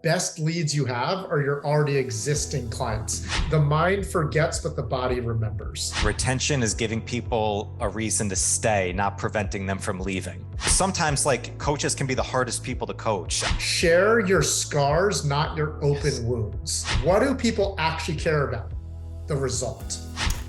best leads you have are your already existing clients. The mind forgets, but the body remembers. Retention is giving people a reason to stay, not preventing them from leaving. Sometimes coaches can be the hardest people to coach. Share your scars, not your open wounds. What do people actually care about? The result.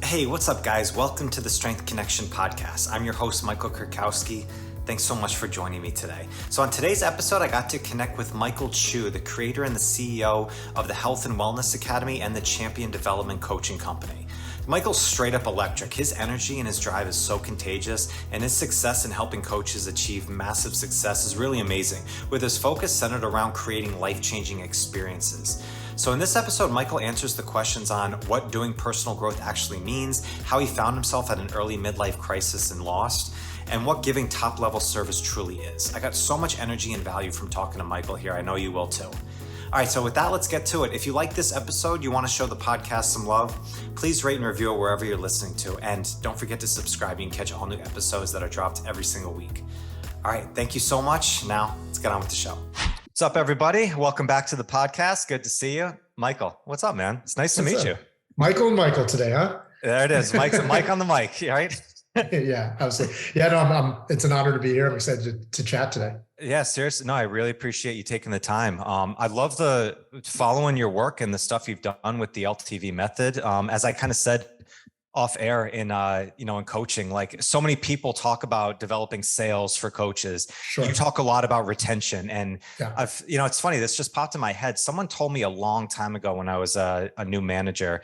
Hey, what's up guys? Welcome to the Strength Connection podcast. I'm your host, Michael Kurkowski. Thanks so much for joining me today. So on today's episode, I got to connect with Michael Chu, the creator and the CEO of the Health and Wellness Academy and the Champion Development Coaching Company. Michael's straight up electric. His energy and his drive is so contagious, and his success in helping coaches achieve massive success is really amazing, with his focus centered around creating life-changing experiences. So in this episode, Michael answers the questions on what doing personal growth actually means, how he found himself at an early midlife crisis and lost, and what giving top-level service truly is. I got so much energy and value from talking to Michael here. I know you will too. All right, so with that, let's get to it. If you like this episode, you want to show the podcast some love, please rate and review it wherever you're listening to. And don't forget to subscribe. You can catch all new episodes that are dropped every single week. All right, thank you so much. Now, let's get on with the show. What's up, everybody? Welcome back to the podcast. Good to see you. Michael, what's up, man? It's nice to meet you. Michael and Michael today, huh? There it is. Mike on the mic, right? Yeah, absolutely. Yeah, no, it's an honor to be here. I'm excited to chat today. Yeah, seriously. No, I really appreciate you taking the time. I love the following your work and the stuff you've done with the LTV method. As I kind of said off air in coaching, like so many people talk about developing sales for coaches. Sure. You talk a lot about retention, and yeah. It's funny. This just popped in my head. Someone told me a long time ago when I was a new manager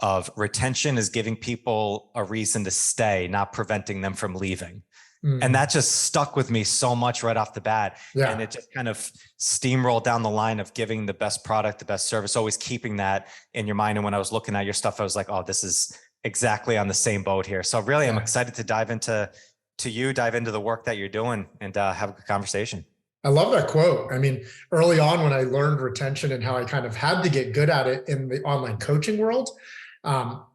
of retention is giving people a reason to stay, not preventing them from leaving. And that just stuck with me so much right off the bat. Yeah. And it just kind of steamrolled down the line of giving the best product, the best service, always keeping that in your mind. And when I was looking at your stuff, I was like, oh, this is exactly on the same boat here. So really, I'm excited to dive into the work that you're doing and have a good conversation. I love that quote. I mean, early on when I learned retention and how I kind of had to get good at it in the online coaching world,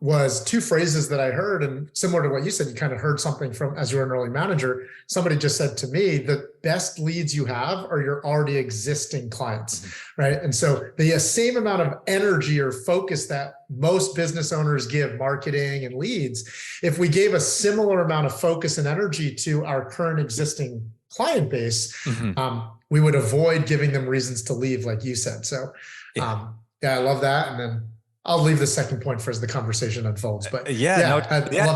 was two phrases that I heard, and similar to what you said, you kind of heard something from, as you're an early manager, somebody just said to me, the best leads you have are your already existing clients, right? And so the same amount of energy or focus that most business owners give marketing and leads, if we gave a similar amount of focus and energy to our current existing client base, we would avoid giving them reasons to leave, like you said. So yeah, I love that. And then I'll leave the second point for as the conversation unfolds, but I love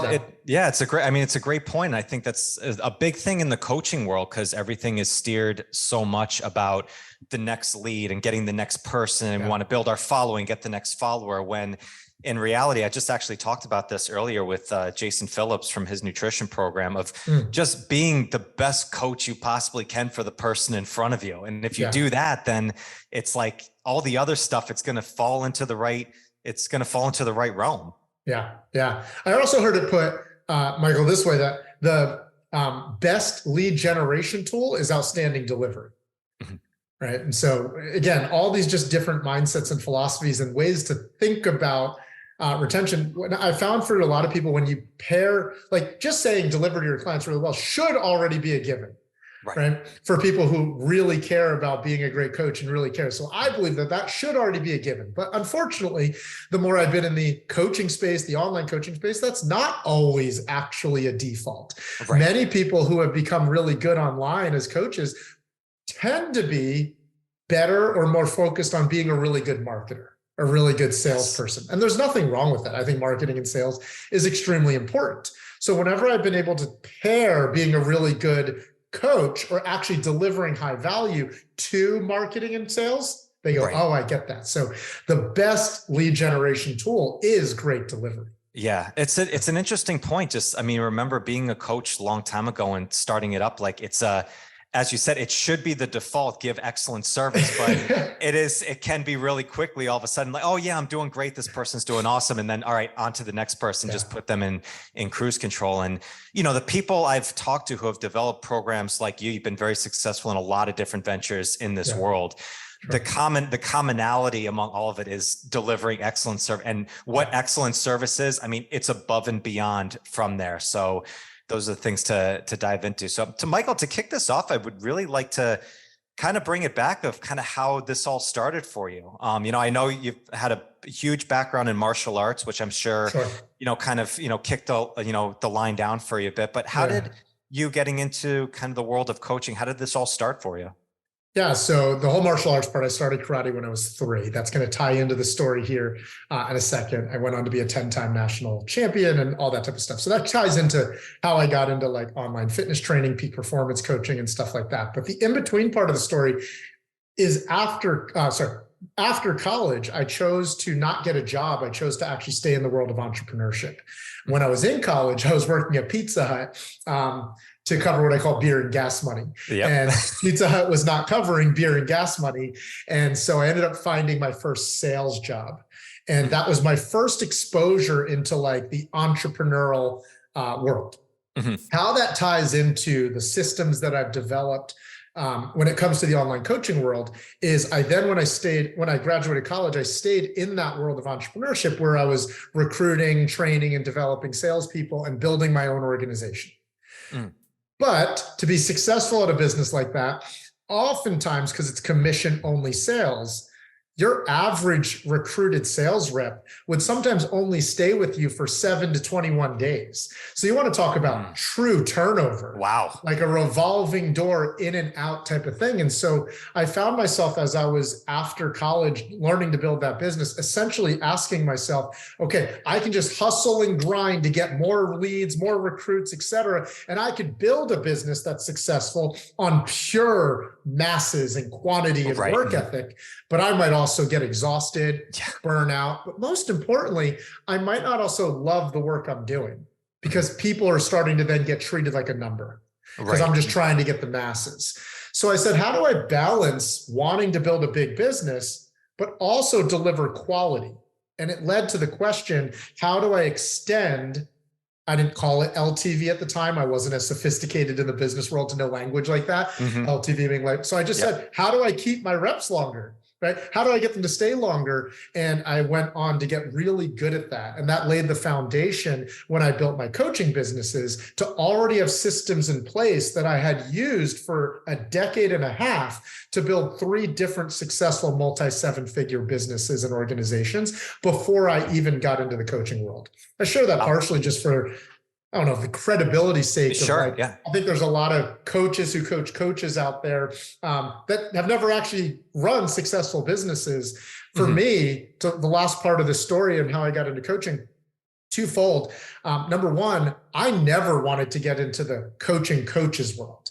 that. It's a great point. I think that's a big thing in the coaching world, because everything is steered so much about the next lead and getting the next person, and we want to build our following, get the next follower, when in reality, I just actually talked about this earlier with Jason Phillips from his nutrition program of just being the best coach you possibly can for the person in front of you. And if you do that, then it's like all the other stuff, it's going to fall into the right realm. Yeah. Yeah. I also heard it put, Michael, this way, that the best lead generation tool is outstanding delivery. Right. And so again, all these just different mindsets and philosophies and ways to think about retention. What I found for a lot of people, when you pair, like just saying deliver to your clients really well should already be a given. Right. For people who really care about being a great coach and really care. So I believe that should already be a given. But unfortunately, the more I've been in the coaching space, the online coaching space, that's not always actually a default. Many people who have become really good online as coaches tend to be better or more focused on being a really good marketer, a really good salesperson. And there's nothing wrong with that. I think marketing and sales is extremely important. So whenever I've been able to pair being a really good coach or actually delivering high value to marketing and sales, they go, oh, I get that. So the best lead generation tool is great delivery. Yeah, it's an interesting point. Remember being a coach a long time ago and starting it up, like as you said, it should be the default, give excellent service, but it can be really quickly all of a sudden like, oh yeah, I'm doing great. This person's doing awesome. And then, all right, on to the next person, just put them in cruise control. And, the people I've talked to who have developed programs like you've been very successful in a lot of different ventures in this world. Sure. The commonality among all of it is delivering excellent service. And what excellent service is, it's above and beyond from there. So those are the things to dive into. So to Michael, to kick this off, I would really like to kind of bring it back of kind of how this all started for you. I know you've had a huge background in martial arts, which I'm sure, Sure. Kicked the line down for you a bit, but how did you getting into kind of the world of coaching, how did this all start for you? Yeah, so the whole martial arts part, I started karate when I was 3. That's going to tie into the story here in a second. I went on to be a 10-time national champion and all that type of stuff. So that ties into how I got into like online fitness training, peak performance coaching, and stuff like that. But the in-between part of the story is after college, I chose to not get a job. I chose to actually stay in the world of entrepreneurship. When I was in college, I was working at Pizza Hut to cover what I call beer and gas money. Yep. And Pizza Hut was not covering beer and gas money. And so I ended up finding my first sales job. And that was my first exposure into like the entrepreneurial world. Mm-hmm. How that ties into the systems that I've developed when it comes to the online coaching world is when I graduated college, I stayed in that world of entrepreneurship where I was recruiting, training, and developing salespeople and building my own organization. Mm. But to be successful at a business like that, oftentimes, because it's commission-only sales, your average recruited sales rep would sometimes only stay with you for 7 to 21 days. So you want to talk about true turnover. Wow. Like a revolving door in and out type of thing. And so I found myself as I was after college learning to build that business, essentially asking myself, okay, I can just hustle and grind to get more leads, more recruits, et cetera. And I could build a business that's successful on pure masses and quantity and work ethic. But I might also get exhausted, burn out. But most importantly, I might not also love the work I'm doing because people are starting to then get treated like a number because I'm just trying to get the masses. So I said, how do I balance wanting to build a big business, but also deliver quality? And it led to the question, how do I extend? I didn't call it LTV at the time. I wasn't as sophisticated in the business world to know language like that. Mm-hmm. LTV being like, so I just said, how do I keep my reps longer? Right? How do I get them to stay longer? And I went on to get really good at that. And that laid the foundation when I built my coaching businesses to already have systems in place that I had used for a decade and a half to build 3 different successful multi-7-figure businesses and organizations before I even got into the coaching world. I share that partially just for, I don't know, the credibility sake. Sure, I think there's a lot of coaches who coach coaches out there that have never actually run successful businesses. For me, to the last part of the story and how I got into coaching, twofold. Number one, I never wanted to get into the coaching coaches world.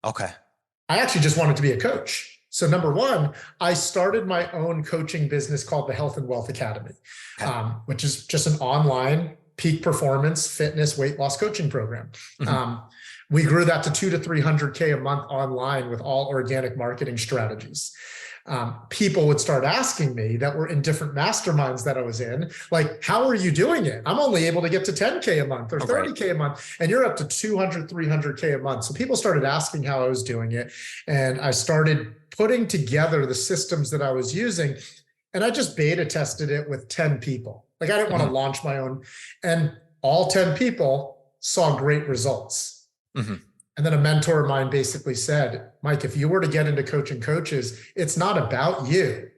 Okay. I actually just wanted to be a coach. So number one, I started my own coaching business called the Health and Wealth Academy, which is just an online peak performance, fitness, weight loss coaching program. Mm-hmm. We grew that to 200 to 300K a month online with all organic marketing strategies. People would start asking me that were in different masterminds that I was in, like, how are you doing it? I'm only able to get to 10K a month or 30K a month, and you're up to 200, 300K a month. So people started asking how I was doing it. And I started putting together the systems that I was using. And I just beta tested it with 10 people. Like I didn't want to launch my own, and all 10 people saw great results. Mm-hmm. And then a mentor of mine basically said, Mike, if you were to get into coaching coaches, it's not about you.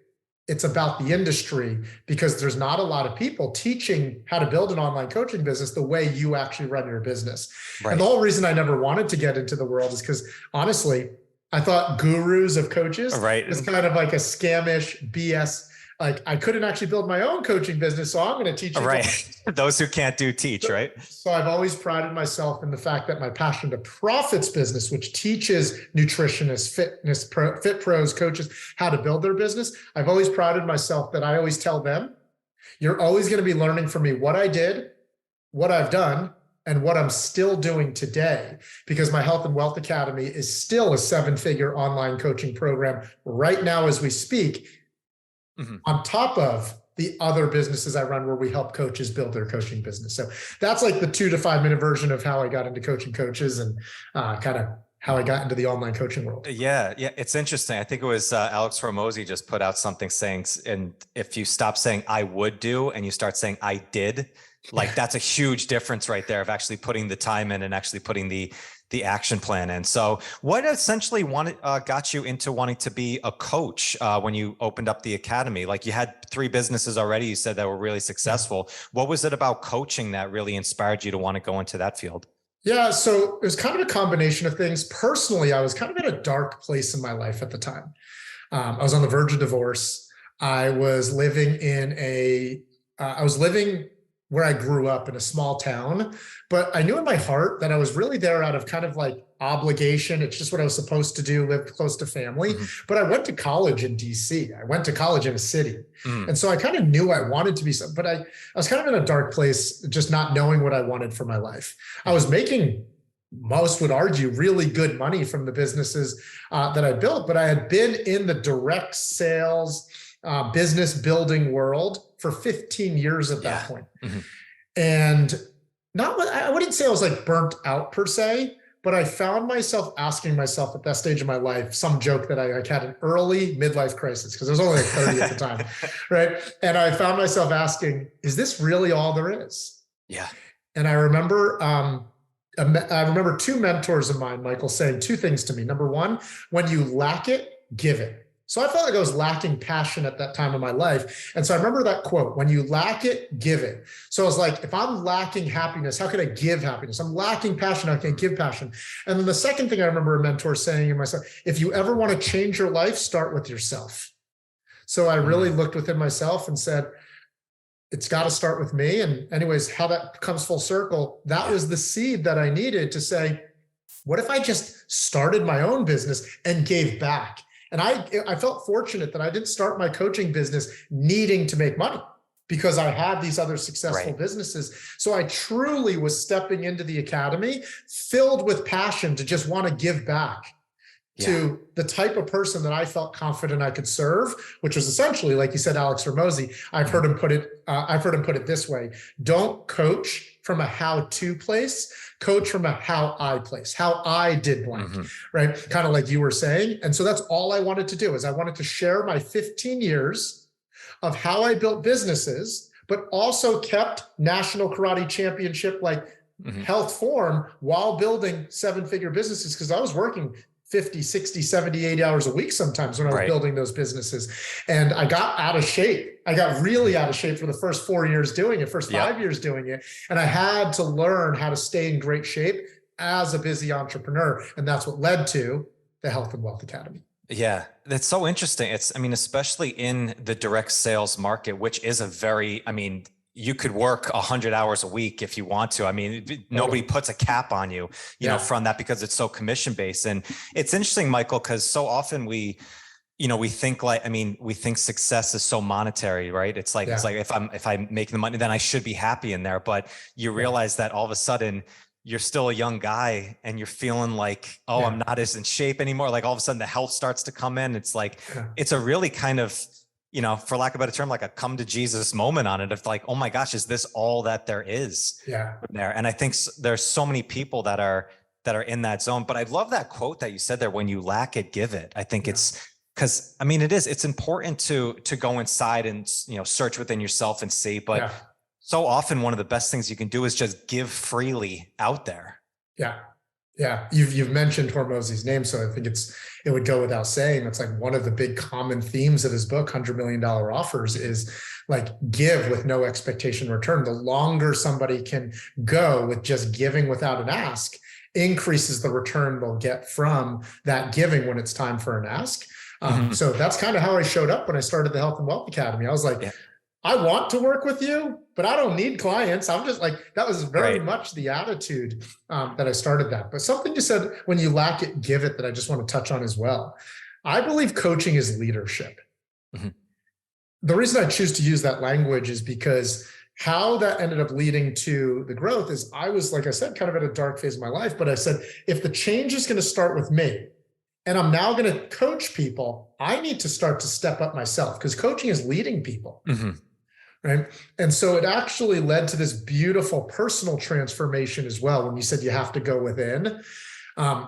It's about the industry, because there's not a lot of people teaching how to build an online coaching business the way you actually run your business. Right. And the whole reason I never wanted to get into the world is because honestly, I thought gurus of coaches is kind of like a scamish BS. Like I couldn't actually build my own coaching business, so I'm going to teach you. Right. Those who can't do teach, right? So I've always prided myself in the fact that my passion to profits business, which teaches nutritionists, fit pros, coaches how to build their business. I've always prided myself that I always tell them, you're always going to be learning from me what I did, what I've done, and what I'm still doing today, because my Health and Wealth Academy is still a 7-figure online coaching program right now as we speak. Mm-hmm. On top of the other businesses I run where we help coaches build their coaching business. So that's like the 2 to 5 minute version of how I got into coaching coaches and kind of how I got into the online coaching world. Yeah. It's interesting. I think it was Alex Hormozi just put out something saying, and if you stop saying I would do and you start saying I did, like that's a huge difference right there of actually putting the time in and actually putting the the action plan in. So what essentially got you into wanting to be a coach when you opened up the academy? Like you had 3 businesses already, you said, that were really successful. What was it about coaching that really inspired you to want to go into that field? Yeah, so it was kind of a combination of things. Personally, I was kind of in a dark place in my life at the time. I was on the verge of divorce. I was living where I grew up in a small town, but I knew in my heart that I was really there out of kind of like obligation. It's just what I was supposed to do, live close to family. But I went to college in DC. I went to college in a city. And so I kind of knew I wanted to be something, but I was kind of in a dark place, just not knowing what I wanted for my life. I was making, most would argue, really good money from the businesses that I built, but I had been in the direct sales, business building world for 15 years at that point. And I wouldn't say I was like burnt out per se, but I found myself asking myself at that stage of my life, some joke that I had an early midlife crisis, because I was only like 30 at the time, right? And I found myself asking, is this really all there is? Yeah. And I remember 2 mentors of mine, Michael, saying 2 things to me. Number one, when you lack it, give it. So I felt like I was lacking passion at that time of my life. And so I remember that quote, when you lack it, give it. So I was like, if I'm lacking happiness, how can I give happiness? I'm lacking passion, how can I give passion? And then the second thing I remember a mentor saying to myself, if you ever want to change your life, start with yourself. So I really looked within myself and said, it's got to start with me. And anyways, how that comes full circle, that was the seed that I needed to say, what if I just started my own business and gave back? And I felt fortunate that I didn't start my coaching business needing to make money, because I had these other successful businesses. So I truly was stepping into the academy filled with passion to just want to give back to the type of person that I felt confident I could serve, which was essentially, like you said, Alex Hormozi. I've heard him put it this way: don't coach from a how-to place, coach from a how I place, how I did blank, right? Kind of like you were saying. And so that's all I wanted to do, is I wanted to share my 15 years of how I built businesses, but also kept national karate championship like health form while building 7-figure businesses, because I was working 50, 60, 70, 80 hours a week sometimes when I was building those businesses. And I got out of shape. I got really out of shape for the first 4 years doing it, first 5 years doing it. And I had to learn how to stay in great shape as a busy entrepreneur. And that's what led to the Health and Wealth Academy. Yeah, that's so interesting. Especially in the direct sales market, which is you could work 100 hours a week if you want to. Nobody puts a cap on you, know, from that, because it's so commission based. And it's interesting, Michael, because so often we think success is so monetary, right? It's like if I make the money, then I should be happy in there. But you realize that all of a sudden you're still a young guy and you're feeling like, I'm not as in shape anymore. Like all of a sudden the health starts to come in. It's like, it's a really kind of, for lack of a better term, like a come to Jesus moment on it, of like, oh my gosh, is this all that there is there? And I think there's so many people that are in that zone. But I love that quote that you said there: when you lack it, give it. I think it's because, it's important to go inside and, search within yourself and see, but so often one of the best things you can do is just give freely out there. Yeah, you've mentioned Hormozi's name, so I think it would go without saying. That's like one of the big common themes of his book, $100 Million Offers, is like give with no expectation return. The longer somebody can go with just giving without an ask, increases the return they'll get from that giving when it's time for an ask. So that's kind of how I showed up when I started the Health and Wealth Academy. I was like, I want to work with you, but I don't need clients. I'm just like, that was very much the attitude that I started that. But something you said, when you lack it, give it, that I just want to touch on as well. I believe coaching is leadership. The reason I choose to use that language is because how that ended up leading to the growth is I was, like I said, kind of at a dark phase of my life, but I said, if the change is going to start with me, and I'm now going to coach people, I need to start to step up myself, because coaching is leading people. Right. And so it actually led to this beautiful personal transformation as well. When you said you have to go within, like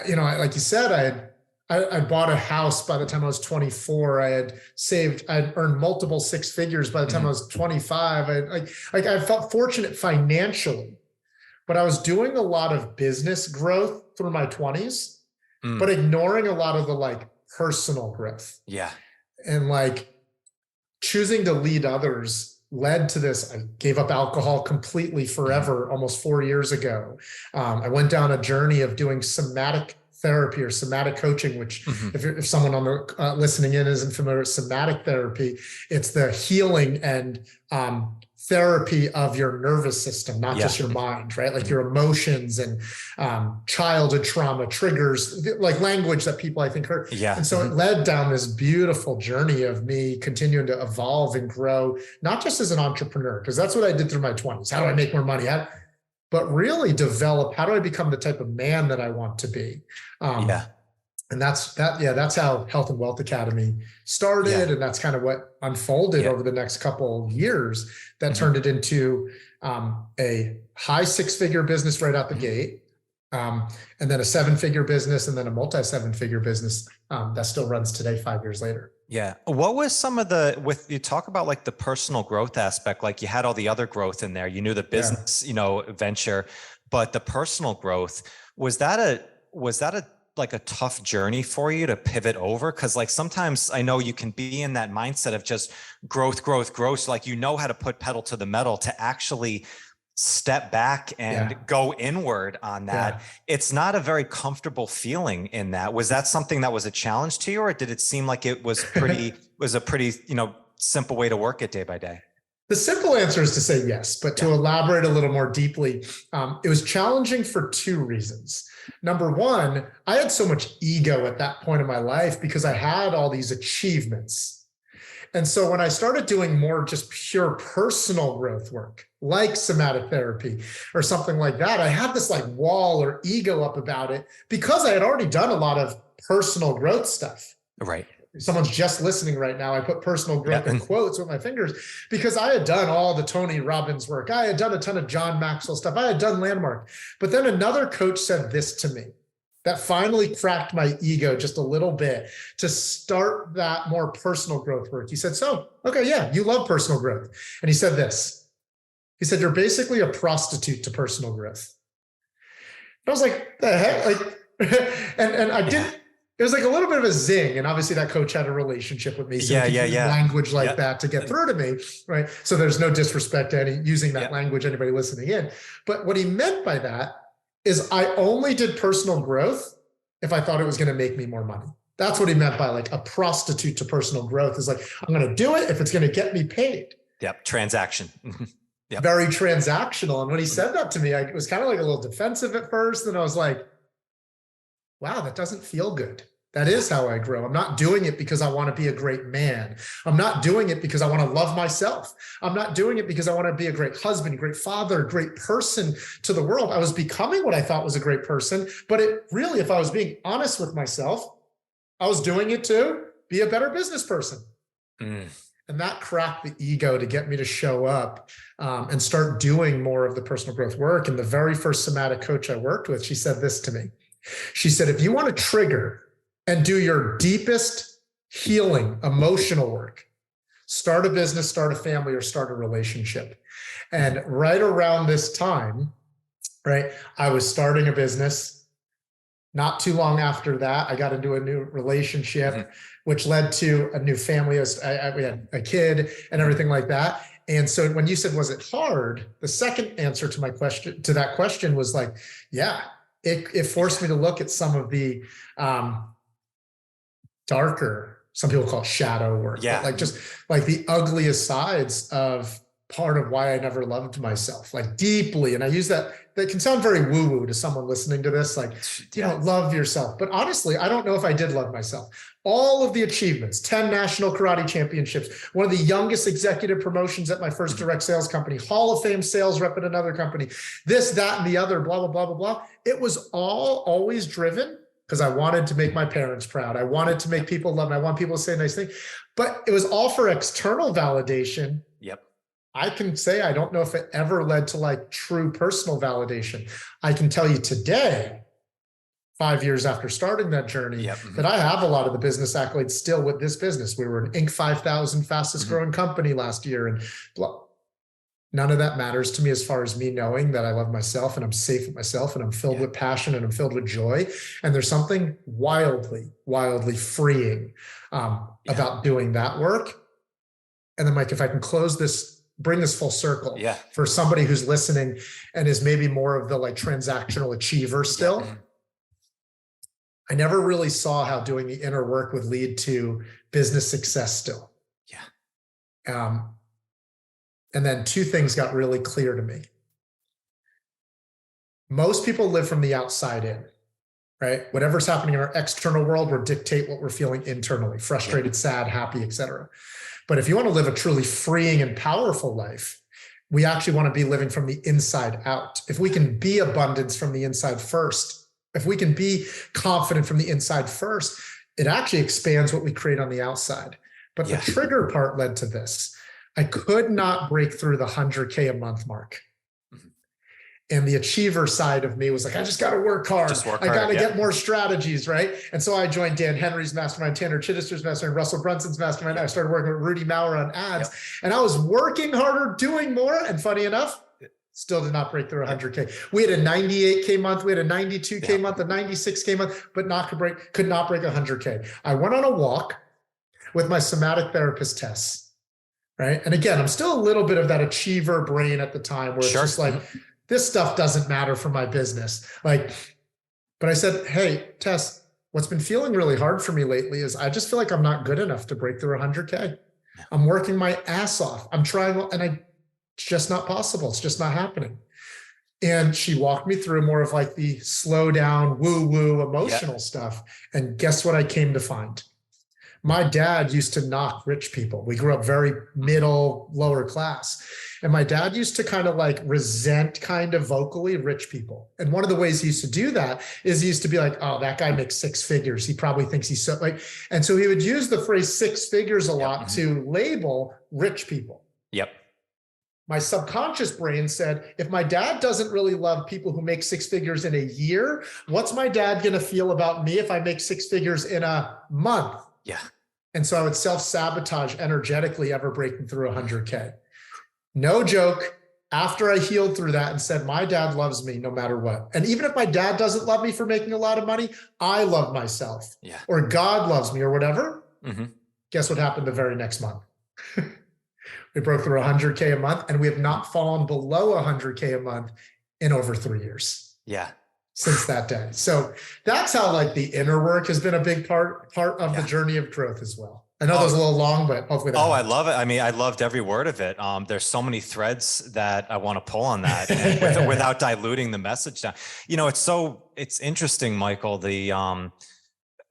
you said, I bought a house by the time I was 24. I'd earned multiple 6 figures by the time I was 25. I felt fortunate financially, but I was doing a lot of business growth through my 20s, but Mm. ignoring a lot of the like personal growth. Yeah. And like choosing to lead others led to this. I gave up alcohol completely forever, almost 4 years ago. I went down a journey of doing somatic therapy or somatic coaching, which Mhm. if someone on the listening in isn't familiar with somatic therapy, it's the healing and therapy of your nervous system, not just your mind, right? Like your emotions and childhood trauma triggers, like language that people I think heard. Yeah. And so it led down this beautiful journey of me continuing to evolve and grow, not just as an entrepreneur, because that's what I did through my 20s. How do I make more money? But really develop, how do I become the type of man that I want to be? And that's how Health and Wealth Academy started. And that's kind of what unfolded over the next couple of years that turned it into a high 6-figure business right out the gate. And then a 7-figure business, and then a multi 7-figure business that still runs today, 5 years later. Yeah. What was some of you talk about like the personal growth aspect, like you had all the other growth in there, you knew the business, venture, but the personal growth, was that a like a tough journey for you to pivot over? Cause like sometimes I know you can be in that mindset of just growth. So like, how to put pedal to the metal to actually step back and go inward on that. It's not a very comfortable feeling in that. Was that something that was a challenge to you, or did it seem like it was a pretty, simple way to work it day by day? The simple answer is to say yes, but to elaborate a little more deeply, it was challenging for 2 reasons. Number one, I had so much ego at that point in my life because I had all these achievements. And so when I started doing more just pure personal growth work, like somatic therapy or something like that, I had this like wall or ego up about it because I had already done a lot of personal growth stuff. Right. If someone's just listening right now, I put personal growth in quotes with my fingers because I had done all the Tony Robbins work. I had done a ton of John Maxwell stuff. I had done Landmark. But then another coach said this to me that finally cracked my ego just a little bit to start that more personal growth work. He said, you love personal growth. And he said this. He said, you're basically a prostitute to personal growth. And I was like, the heck? And I didn't. It was like a little bit of a zing. And obviously that coach had a relationship with me. So language like that to get through to me, right? So there's no disrespect to using that language, anybody listening in. But what he meant by that is I only did personal growth if I thought it was going to make me more money. That's what he meant by like a prostitute to personal growth, is like, I'm going to do it if it's going to get me paid. Yep. Transaction. Very transactional. And when he said that to me, I was kind of like a little defensive at first. And I was like, wow, that doesn't feel good. That is how I grow. I'm not doing it because I want to be a great man. I'm not doing it because I want to love myself. I'm not doing it because I want to be a great husband, great father, great person to the world. I was becoming what I thought was a great person, but it really, if I was being honest with myself, I was doing it to be a better business person. And that cracked the ego to get me to show up and start doing more of the personal growth work. And the very first somatic coach I worked with, she said this to me. She said, if you want to trigger and do your deepest healing, emotional work, start a business, start a family, or start a relationship. And right around this time, right, I was starting a business. Not too long after that, I got into a new relationship, which led to a new family. We had a kid and everything like that. And so when you said, was it hard? The second answer to that question was like, yeah, it forced me to look at some of the darker, some people call it shadow work, but like just like the ugliest sides of part of why I never loved myself, like deeply. And I use that can sound very woo-woo to someone listening to this, like, love yourself. But honestly, I don't know if I did love myself. All of the achievements, 10 national karate championships, one of the youngest executive promotions at my first direct sales company, Hall of Fame sales rep at another company, this, that, and the other, blah, blah, blah, blah, blah. It was all always driven because I wanted to make my parents proud. I wanted to make people love me. I want people to say nice things, but it was all for external validation. Yep. I can say, I don't know if it ever led to like true personal validation. I can tell you today, 5 years after starting that journey, that I have a lot of the business accolades still with this business. We were an Inc. 5000 fastest growing company last year and blah. None of that matters to me as far as me knowing that I love myself and I'm safe with myself and I'm filled with passion and I'm filled with joy. And there's something wildly, wildly freeing about doing that work. And then, Mike, if I can bring this full circle for somebody who's listening and is maybe more of the like transactional achiever still. I never really saw how doing the inner work would lead to business success still. And then two things got really clear to me. Most people live from the outside in, right? Whatever's happening in our external world will dictate what we're feeling internally, frustrated, sad, happy, etc. But if you want to live a truly freeing and powerful life, we actually want to be living from the inside out. If we can be abundance from the inside first, if we can be confident from the inside first, it actually expands what we create on the outside. But the trigger part led to this. I could not break through the 100K a month mark. And the achiever side of me was like, I just got to work hard. I got to get more strategies, right? And so I joined Dan Henry's mastermind, Tanner Chittister's mastermind, Russell Brunson's mastermind. I started working with Rudy Maurer on ads. And I was working harder, doing more. And funny enough, still did not break through 100K. We had a 98K month, we had a 92K month, a 96K month, but could not break 100K. I went on a walk with my somatic therapist tests. Right. And again, I'm still a little bit of that achiever brain at the time where it's just like, this stuff doesn't matter for my business. But I said, hey, Tess, what's been feeling really hard for me lately is I just feel like I'm not good enough to break through 100K. I'm working my ass off. I'm trying, and it's just not possible. It's just not happening. And she walked me through more of like the slow down, woo-woo emotional stuff. And guess what I came to find? My dad used to knock rich people. We grew up very middle, lower class. And my dad used to kind of like resent kind of vocally rich people. And one of the ways he used to do that is he used to be like, oh, that guy makes six figures. He probably thinks he's so like, and so he would use the phrase six figures a lot to label rich people. My subconscious brain said, if my dad doesn't really love people who make six figures in a year, what's my dad going to feel about me if I make six figures in a month? And so I would self-sabotage energetically ever breaking through 100K. No joke. After I healed through that and said, my dad loves me no matter what. And even if my dad doesn't love me for making a lot of money, I love myself or God loves me or whatever. Guess what happened the very next month? We broke through 100K a month and we have not fallen below 100K a month in over 3 years. Since that day. So that's how like the inner work has been a big part of the journey of growth as well. I know that was a little long, but hopefully that I love it. I mean, I loved every word of it. There's so many threads that I want to pull on that without diluting the message down. You know, it's interesting, Michael,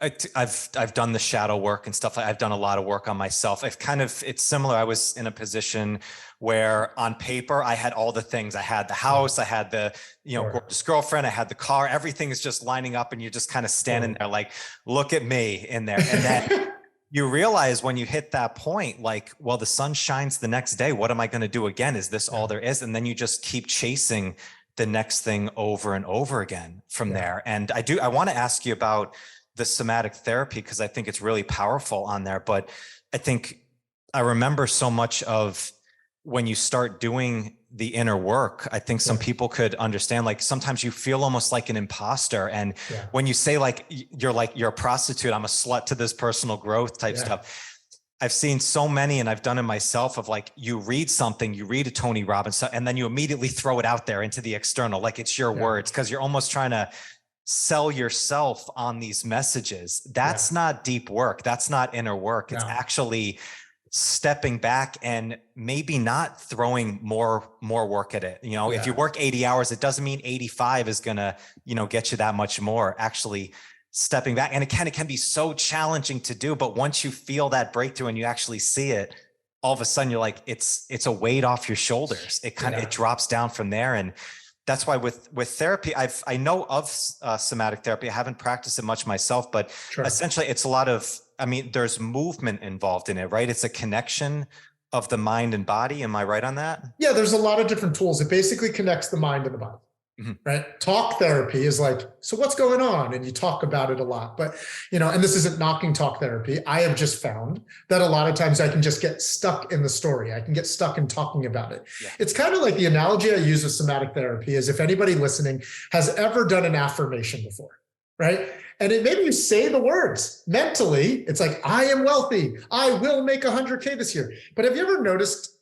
I've done the shadow work and stuff. I've done a lot of work on myself. It's similar. I was in a position where on paper, I had all the things. I had the house, I had the, gorgeous girlfriend, I had the car, everything is just lining up and you're just kind of standing there like, look at me in there. And then you realize when you hit that point, like, well, the sun shines the next day. What am I going to do again? Is this all there is? And then you just keep chasing the next thing over and over again from there. And I want to ask you about the somatic therapy, because I think it's really powerful on there. But I think I remember so much of when you start doing the inner work, I think some people could understand, like sometimes you feel almost like an imposter. And when you say like you're a prostitute, I'm a slut to this personal growth type stuff. I've seen so many, and I've done it myself, of like, you read something, you read a Tony Robbins, and then you immediately throw it out there into the external, like it's your words, because you're almost trying to sell yourself on these messages. That's not deep work. That's not inner work. It's actually stepping back and maybe not throwing more work at it. If you work 80 hours, it doesn't mean 85 is going to, get you that much more. Actually stepping back. And it can be so challenging to do, but once you feel that breakthrough and you actually see it, all of a sudden you're like, it's a weight off your shoulders. It it drops down from there. And that's why with therapy, I know of somatic therapy. I haven't practiced it much myself, but essentially it's a lot of, there's movement involved in it, right? It's a connection of the mind and body. Am I right on that? Yeah, there's a lot of different tools. It basically connects the mind and the body. right? Talk therapy is like, so what's going on? And you talk about it a lot, but and this isn't knocking talk therapy. I have just found that a lot of times I can just get stuck in the story. I can get stuck in talking about it. Yeah. It's kind of like the analogy I use with somatic therapy is if anybody listening has ever done an affirmation before, right? And maybe you say the words mentally, it's like, I am wealthy. I will make 100K this year. But have you ever noticed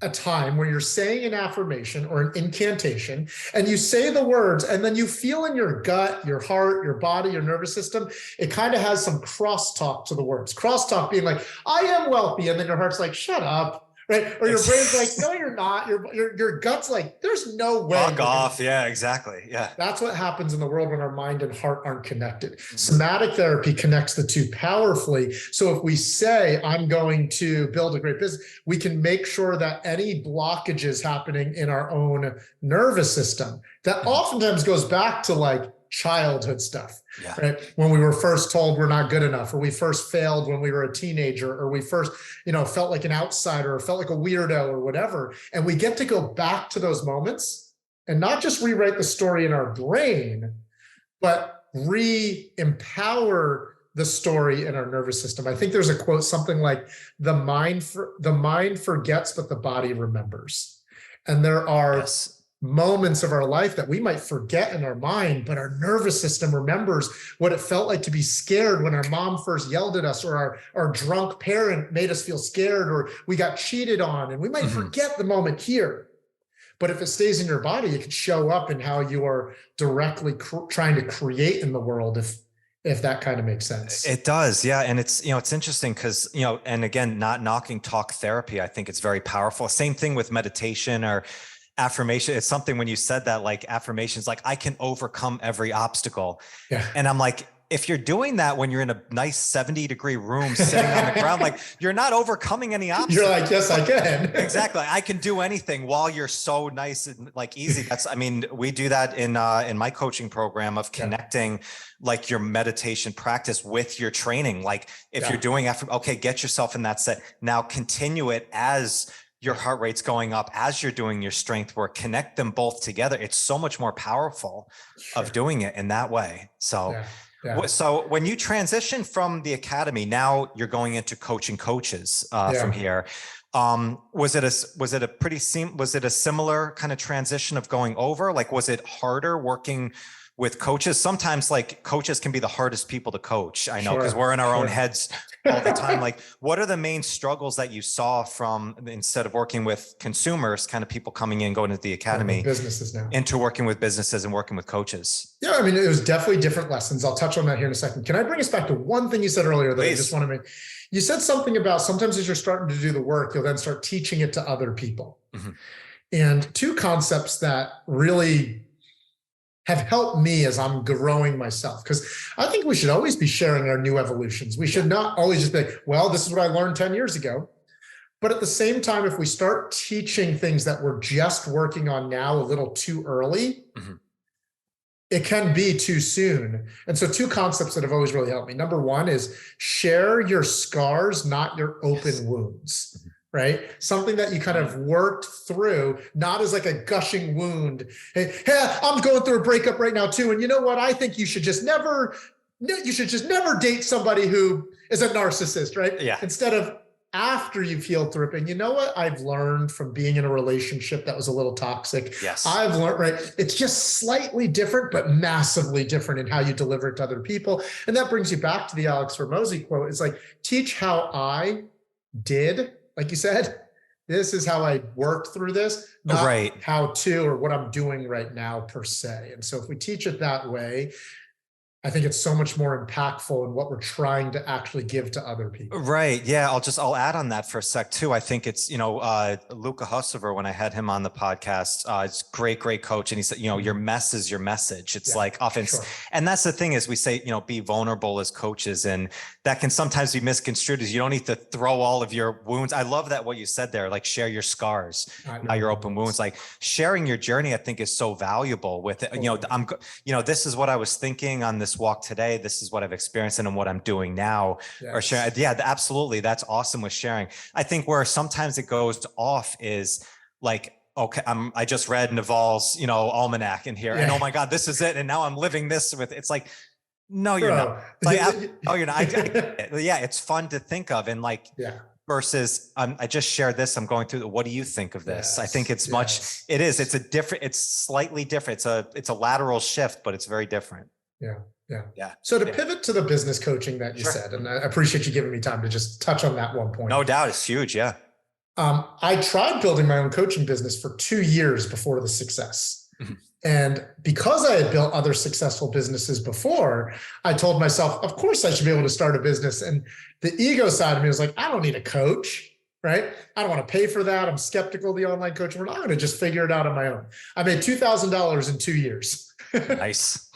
a time where you're saying an affirmation or an incantation and you say the words and then you feel in your gut, your heart, your body, your nervous system, it kind of has some crosstalk to the words. Crosstalk being like, I am wealthy. And then your heart's like, shut up. Right? Or your brain's like, no, you're not. Your gut's like, there's no way. Fuck off. Yeah, exactly. Yeah. That's what happens in the world when our mind and heart aren't connected. Somatic therapy connects the two powerfully. So if we say, I'm going to build a great business, we can make sure that any blockages happening in our own nervous system, that oftentimes goes back to like childhood stuff, right? When we were first told we're not good enough, or we first failed when we were a teenager, or we first, felt like an outsider or felt like a weirdo or whatever. And we get to go back to those moments and not just rewrite the story in our brain, but re-empower the story in our nervous system. I think there's a quote, something like the mind forgets, but the body remembers. And there are moments of our life that we might forget in our mind, but our nervous system remembers what it felt like to be scared when our mom first yelled at us, or our drunk parent made us feel scared, or we got cheated on. And we might forget the moment here. But if it stays in your body, it could show up in how you are directly trying to create in the world, if that kind of makes sense. It does. Yeah. And it's, it's interesting because, and again, not knocking talk therapy, I think it's very powerful. Same thing with meditation or affirmation. It's something when you said that, like affirmations, like I can overcome every obstacle. Yeah. And I'm like, if you're doing that when you're in a nice 70-degree room sitting on the ground, like you're not overcoming any obstacles. You're like, yes, I can. Exactly. I can do anything while you're so nice and like easy. We do that in my coaching program of connecting like your meditation practice with your training. Like if you're doing okay, get yourself in that set. Now continue it as your heart rate's going up, as you're doing your strength work, connect them both together. It's so much more powerful of doing it in that way. So, so when you transition from the academy, now you're going into coaching coaches from here. Was it a similar kind of transition of going over? Like, was it harder working with coaches? Sometimes like coaches can be the hardest people to coach. I know, because we're in our own heads all the time. Like, what are the main struggles that you saw from, instead of working with consumers, kind of people coming in, going to the academy, businesses now, into working with businesses and working with coaches? Yeah, I mean, it was definitely different lessons. I'll touch on that here in a second. Can I bring us back to one thing you said earlier that I just want to make? You said something about sometimes as you're starting to do the work, you'll then start teaching it to other people. And two concepts that really have helped me as I'm growing myself, because I think we should always be sharing our new evolutions. We should not always just be like, well, this is what I learned 10 years ago. But at the same time, if we start teaching things that we're just working on now a little too early, it can be too soon. And so two concepts that have always really helped me. Number one is share your scars, not your open wounds. Right? Something that you kind of worked through, not as like a gushing wound. Hey, I'm going through a breakup right now too. And you know what? I think you should just never date somebody who is a narcissist, right? Yeah. Instead of after you've healed through it. And you know what I've learned from being in a relationship that was a little toxic? Yes. I've learned, right? It's just slightly different, but massively different in how you deliver it to other people. And that brings you back to the Alex Hormozi quote. It's like, teach how I did. Like you said, this is how I worked through this, not how to or what I'm doing right now per se. And so if we teach it that way, I think it's so much more impactful in what we're trying to actually give to other people. Right. Yeah. I'll add on that for a sec too. I think it's, Luka Hocevar, when I had him on the podcast, it's great coach. And he said, your mess is your message. It's like often, and that's the thing is we say, be vulnerable as coaches, and that can sometimes be misconstrued as you don't need to throw all of your wounds. I love that what you said there, like share your scars, not your open wounds. Like sharing your journey, I think is so valuable with it. This is what I was thinking on this walk today. This is what I've experienced and what I'm doing now. Yes. Or sharing. Yeah, absolutely. That's awesome with sharing. I think where sometimes it goes off is like, okay, I just read Naval's, almanac in here, and oh my God, this is it. And now I'm living this with, it's like, no, you're not. It's like, oh, you're not. Yeah, it's fun to think of. And like, versus I just shared this, I'm going through what do you think of this? I think it's it's slightly different. It's a lateral shift, but it's very different. Yeah. So to pivot to the business coaching that you said, and I appreciate you giving me time to just touch on that one point. No doubt. It's huge. Yeah. I tried building my own coaching business for 2 years before the success. And because I had built other successful businesses before, I told myself, of course I should be able to start a business. And the ego side of me was like, I don't need a coach, right? I don't want to pay for that. I'm skeptical of the online coaching world. I'm going to just figure it out on my own. I made $2,000 in 2 years. Nice.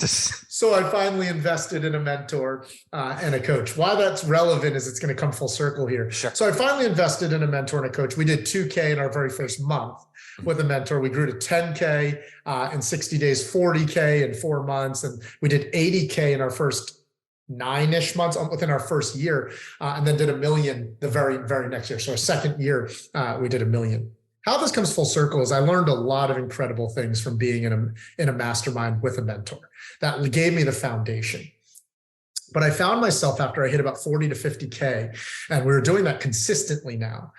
So I finally invested in a mentor and a coach. Why that's relevant is it's going to come full circle here. Sure. So I finally invested in a mentor and a coach. We did 2K in our very first month with a mentor. We grew to 10K in 60 days, 40K in 4 months. And we did 80K in our first 9-ish months within our first year, and then did $1 million the very, very next year. So our second year, we did $1 million. How this comes full circle is I learned a lot of incredible things from being in a mastermind with a mentor. That gave me the foundation. But I found myself after I hit about 40 to 50K, and we were doing that consistently now,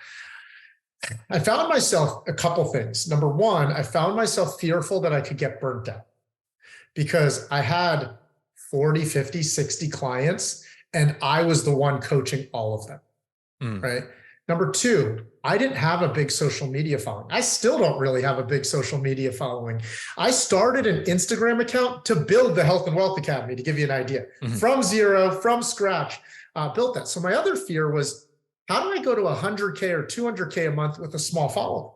I found myself a couple things. Number one, I found myself fearful that I could get burnt out because I had 40, 50, 60 clients, and I was the one coaching all of them, right? Number two, I didn't have a big social media following. I still don't really have a big social media following. I started an Instagram account to build the Health and Wealth Academy, to give you an idea. From zero, from scratch, built that. So my other fear was, how do I go to 100K or 200K a month with a small following?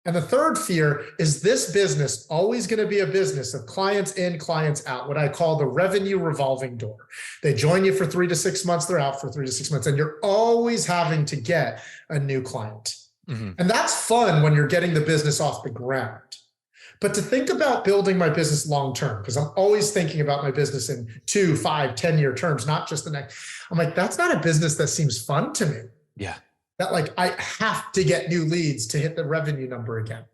And the third fear is this business always going to be a business of clients in, clients out, what I call the revenue revolving door. They join you for 3 to 6 months, they're out for 3 to 6 months, and you're always having to get a new client. And that's fun when you're getting the business off the ground. But to think about building my business long-term, because I'm always thinking about my business in 2, 5, 10-year terms, not just the next, I'm like, that's not a business that seems fun to me. Yeah. That like, I have to get new leads to hit the revenue number again.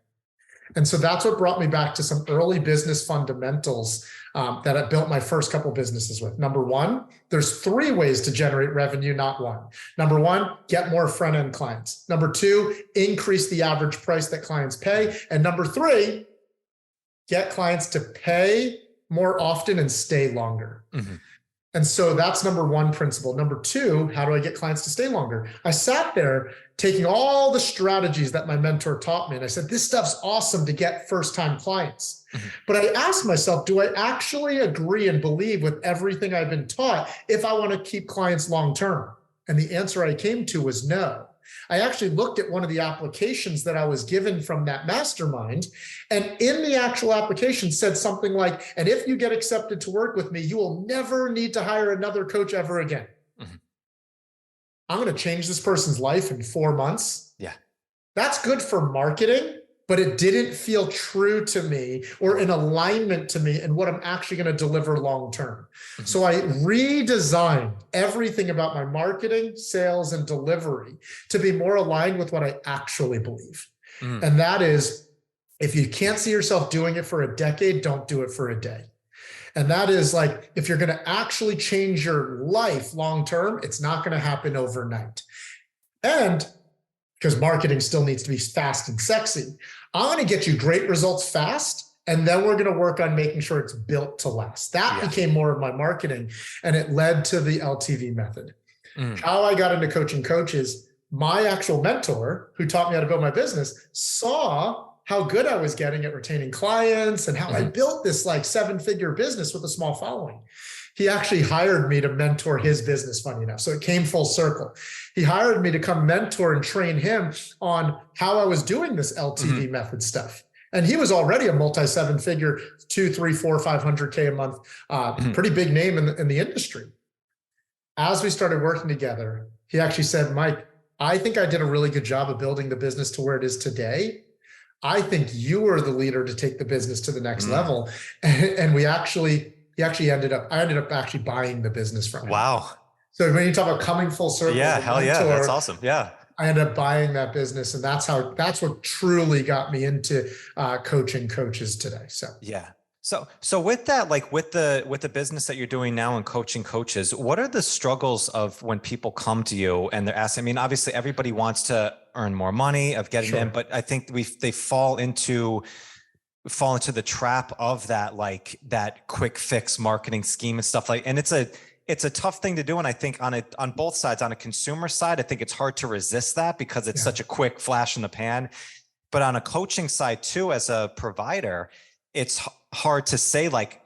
And so that's what brought me back to some early business fundamentals that I built my first couple businesses with. Number one, there's 3 ways to generate revenue, not one. Number one, get more front-end clients. Number 2, increase the average price that clients pay. And number 3, get clients to pay more often and stay longer. And so that's number 1 principle. Number 2, how do I get clients to stay longer? I sat there taking all the strategies that my mentor taught me. And I said, this stuff's awesome to get first-time clients. But I asked myself, do I actually agree and believe with everything I've been taught if I want to keep clients long-term? And the answer I came to was no. I actually looked at one of the applications that I was given from that mastermind, and in the actual application said something like, and if you get accepted to work with me, you will never need to hire another coach ever again. I'm going to change this person's life in 4 months. Yeah. That's good for marketing, but it didn't feel true to me or in alignment to me and what I'm actually going to deliver long-term. So I redesigned everything about my marketing, sales, and delivery to be more aligned with what I actually believe. And that is, if you can't see yourself doing it for a decade, don't do it for a day. And that is like, if you're going to actually change your life long-term, it's not going to happen overnight. And because marketing still needs to be fast and sexy, I'm going to get you great results fast, and then we're going to work on making sure it's built to last. That became more of my marketing, and it led to the LTV method. How I got into coaching coaches, my actual mentor who taught me how to build my business saw how good I was getting at retaining clients and how I built this like 7-figure business with a small following. He actually hired me to mentor his business, funny enough. So it came full circle. He hired me to come mentor and train him on how I was doing this LTV method stuff. And he was already a multi-7-figure, 2, 3, 4, 500K a month, pretty big name in the industry. As we started working together, he actually said, Mike, I think I did a really good job of building the business to where it is today. I think you are the leader to take the business to the next level. And I ended up actually buying the business from him. Wow. So when you talk about coming full circle. Yeah, hell yeah. That's awesome. Yeah. I ended up buying that business, and that's what truly got me into coaching coaches today. So yeah. So with that, like with the business that you're doing now and coaching coaches, what are the struggles of when people come to you and they're asking? I mean, obviously everybody wants to earn more money, of getting in, but I think they fall into the trap of that, like that quick fix marketing scheme and stuff like, and it's a tough thing to do. And I think on both sides, on a consumer side, I think it's hard to resist that because it's such a quick flash in the pan. But on a coaching side too, as a provider, it's hard to say, like,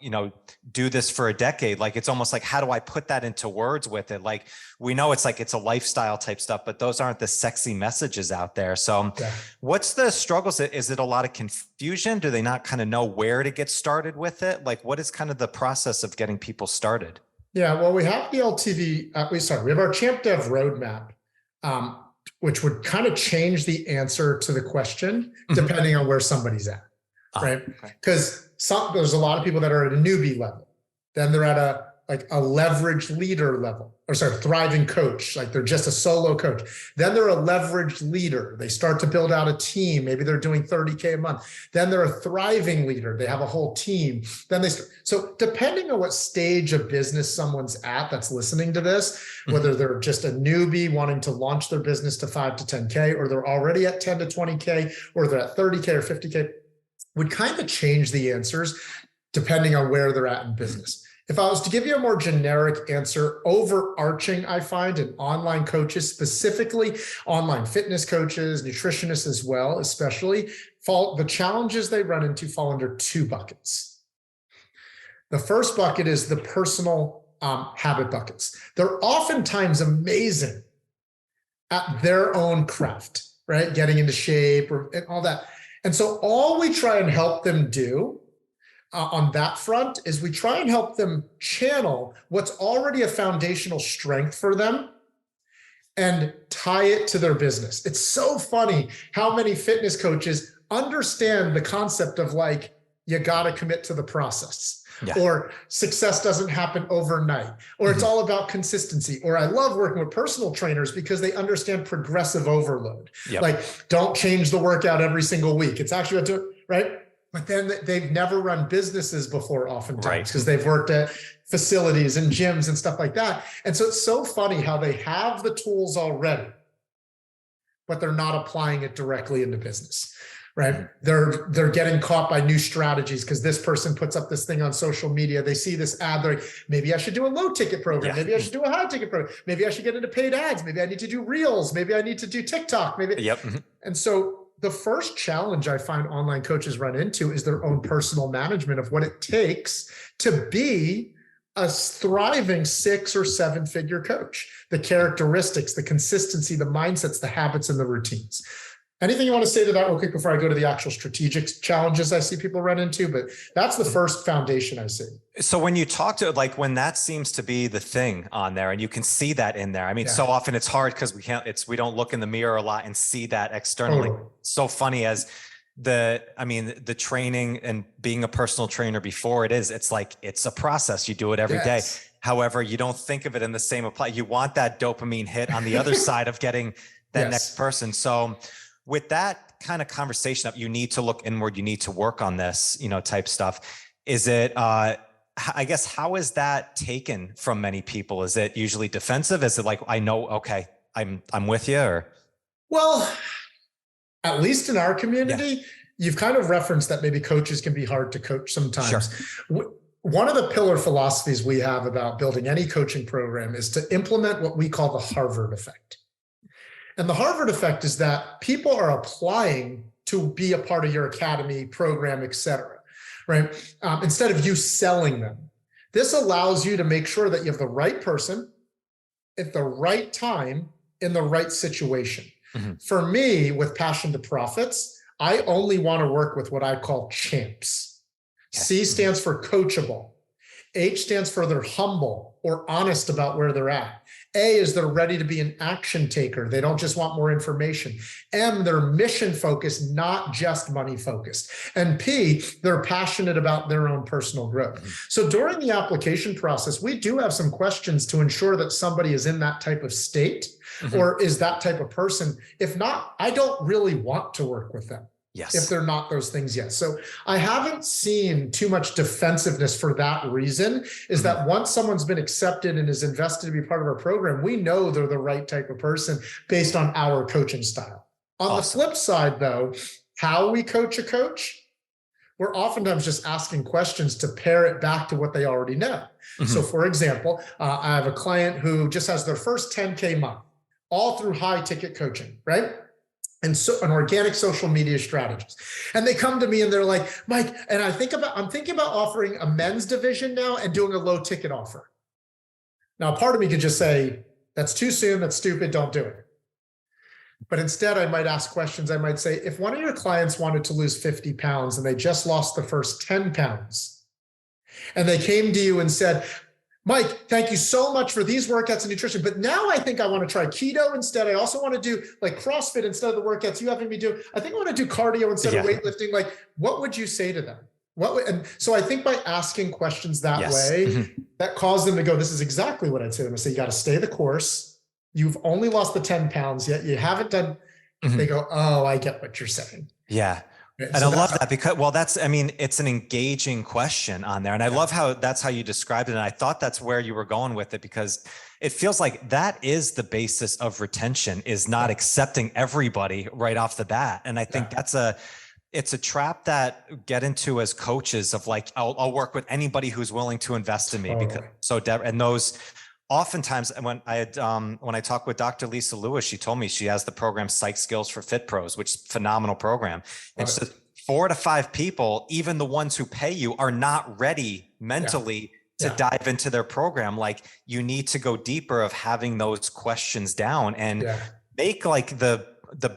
do this for a decade. Like, it's almost like, how do I put that into words with it? Like, we know it's a lifestyle type stuff, but those aren't the sexy messages out there. So what's the struggles? Is it a lot of confusion? Do they not kind of know where to get started with it? Like, what is kind of the process of getting people started? Yeah, well, we have the LTV, we have our Champ Dev roadmap, which would kind of change the answer to the question depending on where somebody's at, right? Because there's a lot of people that are at a newbie level. Then they're at a leveraged leader level, thriving coach, like they're just a solo coach. Then they're a leveraged leader. They start to build out a team. Maybe they're doing 30K a month. Then they're a thriving leader. They have a whole team. Then so depending on what stage of business someone's at that's listening to this, whether they're just a newbie wanting to launch their business to 5 to 10K, or they're already at 10 to 20K, or they're at 30K or 50K, would kind of change the answers depending on where they're at in business. If I was to give you a more generic answer, overarching, I find in online coaches, specifically online fitness coaches, nutritionists as well, especially, the challenges they run into fall under 2 buckets. The first bucket is the personal habit buckets. They're oftentimes amazing at their own craft, right? Getting into shape and all that. And so all we try and help them do on that front is we try and help them channel what's already a foundational strength for them and tie it to their business. It's so funny how many fitness coaches understand the concept of, like, you got to commit to the process. Or success doesn't happen overnight, or it's all about consistency. Or I love working with personal trainers because they understand progressive overload. Like, don't change the workout every single week. It's actually about to, right? But then they've never run businesses before, oftentimes, because they've worked at facilities and gyms and stuff like that. And so it's so funny how they have the tools already, but they're not applying it directly into business. Right? They're getting caught by new strategies because this person puts up this thing on social media. They see this ad. They're like, maybe I should do a low ticket program. Maybe I should do a high ticket program. Maybe I should get into paid ads. Maybe I need to do reels. Maybe I need to do TikTok. Maybe. And so the first challenge I find online coaches run into is their own personal management of what it takes to be a thriving 6 or 7 figure coach. The characteristics, the consistency, the mindsets, the habits, and the routines. Anything you want to say to that real quick before I go to the actual strategic challenges I see people run into? But that's the first foundation I see. So when you talk to, like, when that seems to be the thing on there, and you can see that in there, I mean, so often it's hard because we don't look in the mirror a lot and see that externally. So funny as the training and being a personal trainer before it's a process. You do it every day. However, you don't think of it in the same apply. You want that dopamine hit on the other side of getting that next person. So with that kind of conversation of, you need to look inward, you need to work on this, type stuff. Is it, I guess, how is that taken from many people? Is it usually defensive? Is it like, I know, okay, I'm with you? Or? Well, at least in our community, you've kind of referenced that maybe coaches can be hard to coach sometimes. One of the pillar philosophies we have about building any coaching program is to implement what we call the Harvard effect. And the Harvard effect is that people are applying to be a part of your academy program, et cetera, right? Instead of you selling them. This allows you to make sure that you have the right person at the right time in the right situation. For me, with Passion to Profits, I only want to work with what I call champs. C stands for coachable. H stands for they're humble or honest about where they're at. A is they're ready to be an action taker. They don't just want more information. M, they're mission focused, not just money focused. And P, they're passionate about their own personal growth. So during the application process, we do have some questions to ensure that somebody is in that type of state or is that type of person. If not, I don't really want to work with them. Yes. If they're not those things yet. So I haven't seen too much defensiveness for that reason, is that once someone's been accepted and is invested to be part of our program, we know they're the right type of person based on our coaching style. On the flip side though, how we coach a coach, we're oftentimes just asking questions to pair it back to what they already know. So for example, I have a client who just has their first 10K month, all through high ticket coaching, right? And so an organic social media strategist. And they come to me and they're like, Mike, and I'm thinking about offering a men's division now and doing a low ticket offer. Now, part of me could just say, that's too soon, that's stupid, don't do it. But instead I might ask questions. I might say, if one of your clients wanted to lose 50 pounds and they just lost the first 10 pounds, and they came to you and said, Mike, thank you so much for these workouts and nutrition, but now I think I want to try keto instead. I also want to do like CrossFit instead of the workouts you having me do. I think I want to do cardio instead of weightlifting. Like, what would you say to them? And so I think by asking questions that way, that caused them to go, this is exactly what I'd say to them. I say, you got to stay the course. You've only lost the 10 pounds yet. You haven't done, they go, oh, I get what you're saying. Yeah. And so I love that because, well, it's an engaging question on there. And I love how that's how you described it. And I thought that's where you were going with it, because it feels like that is the basis of retention, is not accepting everybody right off the bat. And I think it's a trap that get into as coaches of like, I'll work with anybody who's willing to invest in me because and those oftentimes when I talked with Dr. Lisa Lewis, she told me she has the program Psych Skills for Fit Pros, which is a phenomenal program. And so 4 to 5 people, even the ones who pay you, are not ready mentally to dive into their program. Like, you need to go deeper of having those questions down and make like the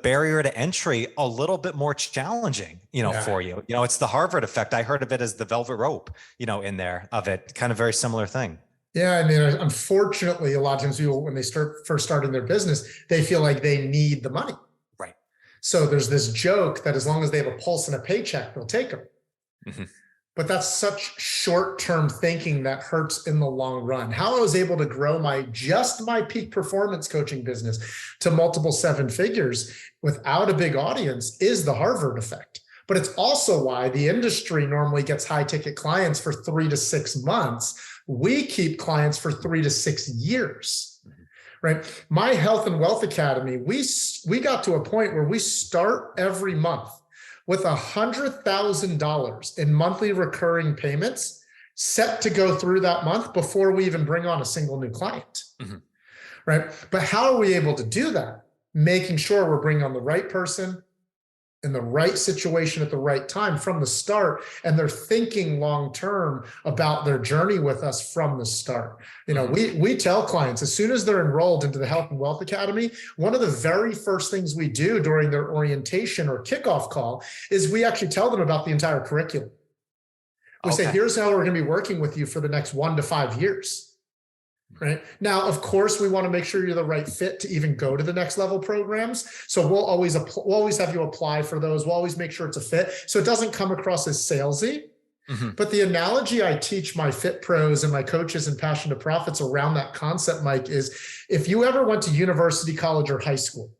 barrier to entry a little bit more challenging, for you. It's the Harvard effect. I heard of it as the velvet rope, in there of it, kind of very similar thing. Yeah, I mean, unfortunately, a lot of times people, when they first starting their business, they feel like they need the money. Right. So there's this joke that as long as they have a pulse and a paycheck, they'll take them. But that's such short-term thinking that hurts in the long run. How I was able to grow my peak performance coaching business to multiple 7 figures without a big audience is the Harvard effect. But it's also why the industry normally gets high ticket clients for 3 to 6 months. We keep clients for 3 to 6 years, right? My Health and Wealth Academy, we got to a point where we start every month with $100,000 in monthly recurring payments set to go through that month before we even bring on a single new client, right? But how are we able to do that? Making sure we're bringing on the right person in the right situation at the right time from the start, and they're thinking long-term about their journey with us from the start. We tell clients as soon as they're enrolled into the Health and Wealth Academy, one of the very first things we do during their orientation or kickoff call is we actually tell them about the entire curriculum. We say, here's how we're going to be working with you for the next 1 to 5 years. Right now, of course, we want to make sure you're the right fit to even go to the next level programs. So we'll always have you apply for those. We'll always make sure it's a fit, so it doesn't come across as salesy. But the analogy I teach my fit pros and my coaches and Passion to Profits around that concept, Mike, is if you ever went to university, college, or high school,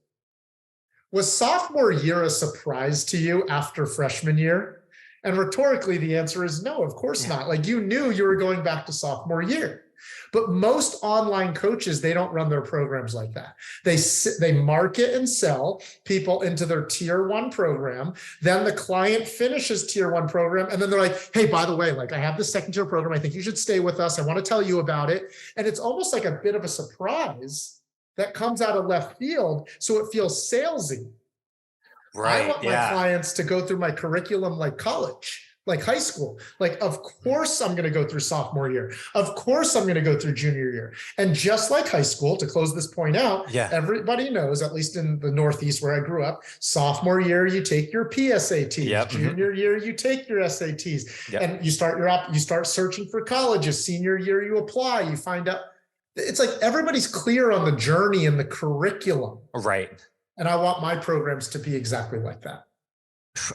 was sophomore year a surprise to you after freshman year? And rhetorically, the answer is no, of course not. Like, you knew you were going back to sophomore year. But most online coaches, they don't run their programs like that. They market and sell people into their tier 1 program. Then the client finishes tier 1 program. And then they're like, hey, by the way, like, I have this second tier program. I think you should stay with us. I want to tell you about it. And it's almost like a bit of a surprise that comes out of left field. So it feels salesy. Right. I want my clients to go through my curriculum like college, like high school. Like, of course I'm going to go through sophomore year. Of course I'm going to go through junior year. And just like high school, to close this point out, everybody knows, at least in the Northeast where I grew up, sophomore year, you take your PSATs, junior year, you take your SATs, and you start searching for colleges. Senior year, you apply, you find out. it's like everybody's clear on the journey and the curriculum. Right. And I want my programs to be exactly like that.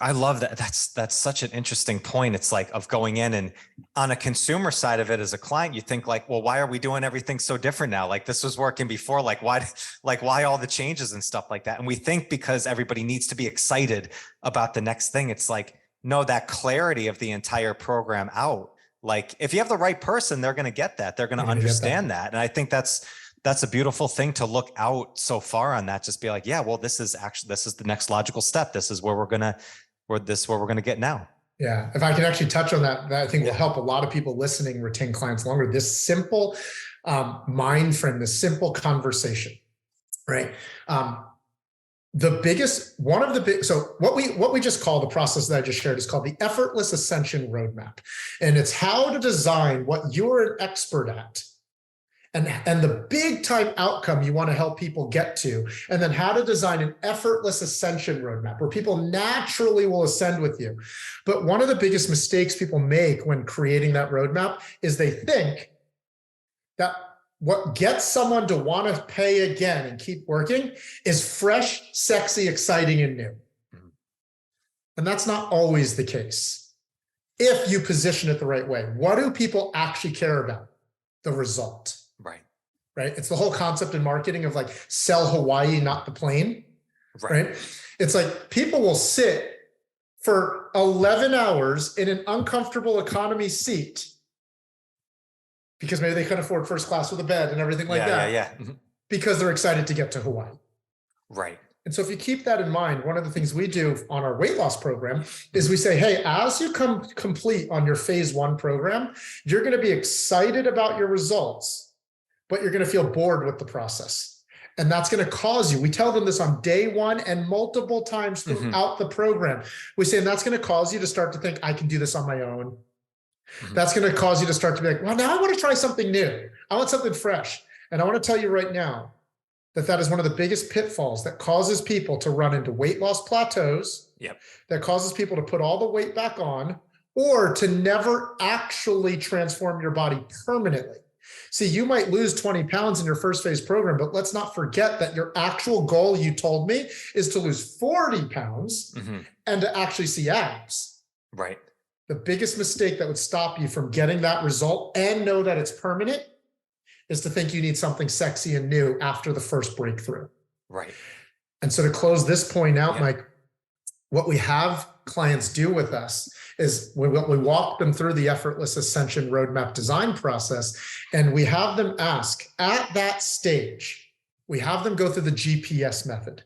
I love that. That's such an interesting point. It's like of going in and on a consumer side of it as a client, you think like, well, why are we doing everything so different now? Like this was working before, like why all the changes and stuff like that? And we think because everybody needs to be excited about the next thing. It's like, no, that clarity of the entire program out. Like if you have the right person, they're going to get that. They're going to understand that. And I think that's a beautiful thing to look out so far on that. Just be like, yeah, well, this is the next logical step. This is where we're going to get now. Yeah. If I can actually touch on that I think will help a lot of people listening retain clients longer. This simple mind frame, this simple conversation, right? So what we just call the process that I just shared is called the Effortless Ascension Roadmap. And it's how to design what you're an expert at and the big time outcome you want to help people get to, and then how to design an effortless ascension roadmap where people naturally will ascend with you. But one of the biggest mistakes people make when creating that roadmap is they think that what gets someone to want to pay again and keep working is fresh, sexy, exciting, and new. And that's not always the case. If you position it the right way, what do people actually care about? The result. Right. It's the whole concept in marketing of like sell Hawaii, not the plane. Right. It's like people will sit for 11 hours in an uncomfortable economy seat because maybe they couldn't afford first class with a bed and everything like that. Because they're excited to get to Hawaii. Right. And so if you keep that in mind, one of the things we do on our weight loss program is we say, hey, as you come complete on your phase 1 program, you're going to be excited about your results, but you're going to feel bored with the process. And that's going to cause you, we tell them this on day 1 and multiple times throughout the program. We say, and that's going to cause you to start to think, I can do this on my own. That's going to cause you to start to be like, well, now I want to try something new. I want something fresh. And I want to tell you right now that that is one of the biggest pitfalls that causes people to run into weight loss plateaus, that causes people to put all the weight back on, or to never actually transform your body permanently. See, you might lose 20 pounds in your first phase program, but let's not forget that your actual goal, you told me, is to lose 40 pounds and to actually see abs. Right. The biggest mistake that would stop you from getting that result and know that it's permanent is to think you need something sexy and new after the first breakthrough. Right. And so to close this point out, Mike, what we have clients do with us is we walk them through the Effortless Ascension Roadmap design process, and we have them ask at that stage, we have them go through the GPS method.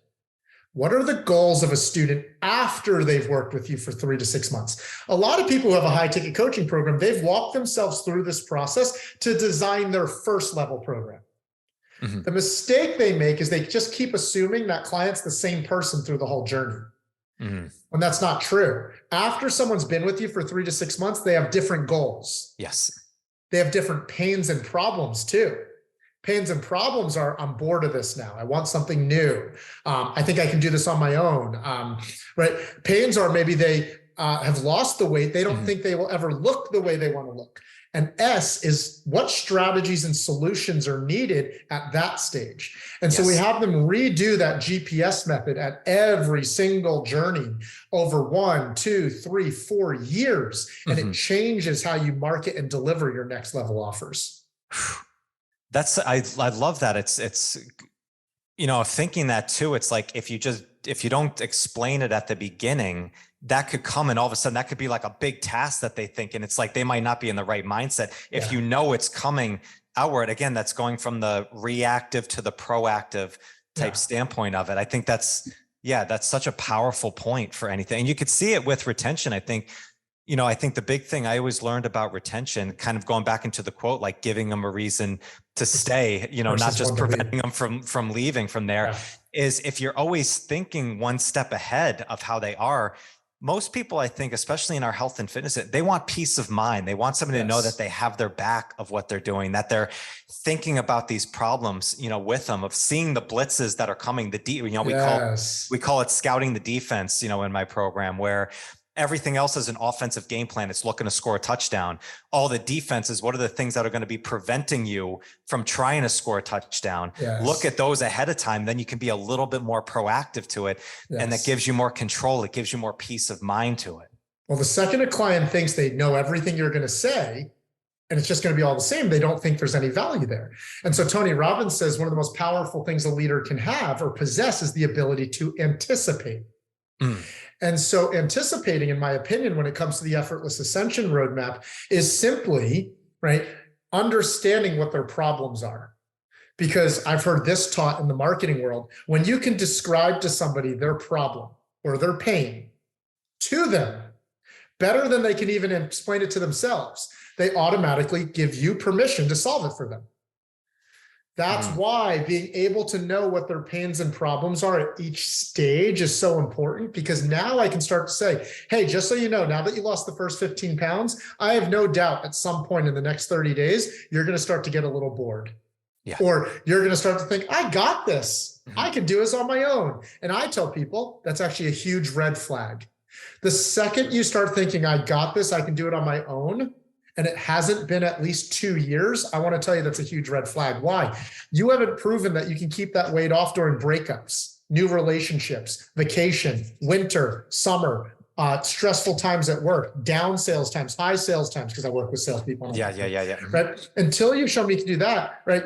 What are the goals of a student after they've worked with you for 3 to 6 months? A lot of people who have a high ticket coaching program, they've walked themselves through this process to design their first level program. The mistake they make is they just keep assuming that client's the same person through the whole journey. When that's not true. After someone's been with you for 3 to 6 months, they have different goals. Yes. They have different pains and problems too. Pains and problems are, I'm bored of this now. I want something new. I think I can do this on my own. Right? Pains are maybe they have lost the weight. They don't think they will ever look the way they want to look. And S is what strategies and solutions are needed at that stage. And so we have them redo that GPS method at every single journey over 1, 2, 3, 4 years. And it changes how you market and deliver your next level offers. I love that. It's, you know, thinking that too, it's like, if you don't explain it at the beginning, that could come and all of a sudden that could be like a big task that they think. And it's like, they might not be in the right mindset. If you know it's coming outward, again, that's going from the reactive to the proactive type standpoint of it. I think that's such a powerful point for anything. And you could see it with retention. I think the big thing I always learned about retention, kind of going back into the quote, like giving them a reason to stay, not just preventing them from leaving from there, is if you're always thinking one step ahead of how they are. Most people, I think, especially in our health and fitness, they want peace of mind. They want somebody to know that they have their back of what they're doing, that they're thinking about these problems, with them, of seeing the blitzes that are coming, we call it scouting the defense, in my program, where everything else is an offensive game plan. It's looking to score a touchdown. All the defenses, what are the things that are going to be preventing you from trying to score a touchdown? Yes. Look at those ahead of time. Then you can be a little bit more proactive to it. Yes. And that gives you more control. It gives you more peace of mind to it. Well, the second a client thinks they know everything you're going to say, and it's just going to be all the same, they don't think there's any value there. And so Tony Robbins says one of the most powerful things a leader can have or possess is the ability to anticipate. And so anticipating, in my opinion, when it comes to the Effortless Ascension roadmap is simply, right, understanding what their problems are. Because I've heard this taught in the marketing world, when you can describe to somebody their problem or their pain to them better than they can even explain it to themselves, they automatically give you permission to solve it for them. That's why being able to know what their pains and problems are at each stage is so important, because now I can start to say, hey, just so you know, now that you lost the first 15 pounds, I have no doubt at some point in the next 30 days, you're going to start to get a little bored. Yeah. Or you're going to start to think, I got this. I can do this on my own. And I tell people that's actually a huge red flag. The second you start thinking, I got this, I can do it on my own, and it hasn't been at least 2 years, I want to tell you that's a huge red flag. Why? You haven't proven that you can keep that weight off during breakups, new relationships, vacation, winter, summer, stressful times at work, down sales times, high sales times, because I work with salespeople. Yeah. Right? Until you show me you can do that, right?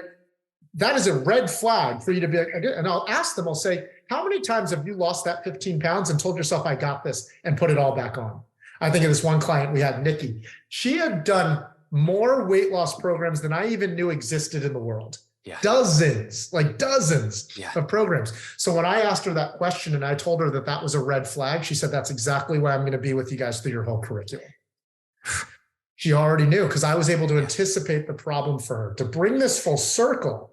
That is a red flag for you to be like, and I'll ask them, I'll say, how many times have you lost that 15 pounds and told yourself, I got this, and put it all back on? I think of this one client we had, Nikki. She had done more weight loss programs than I even knew existed in the world. Yeah. Dozens of programs. So when I asked her that question and I told her that that was a red flag, she said, that's exactly why I'm going to be with you guys through your whole curriculum. She already knew, because I was able to anticipate the problem for her. To bring this full circle,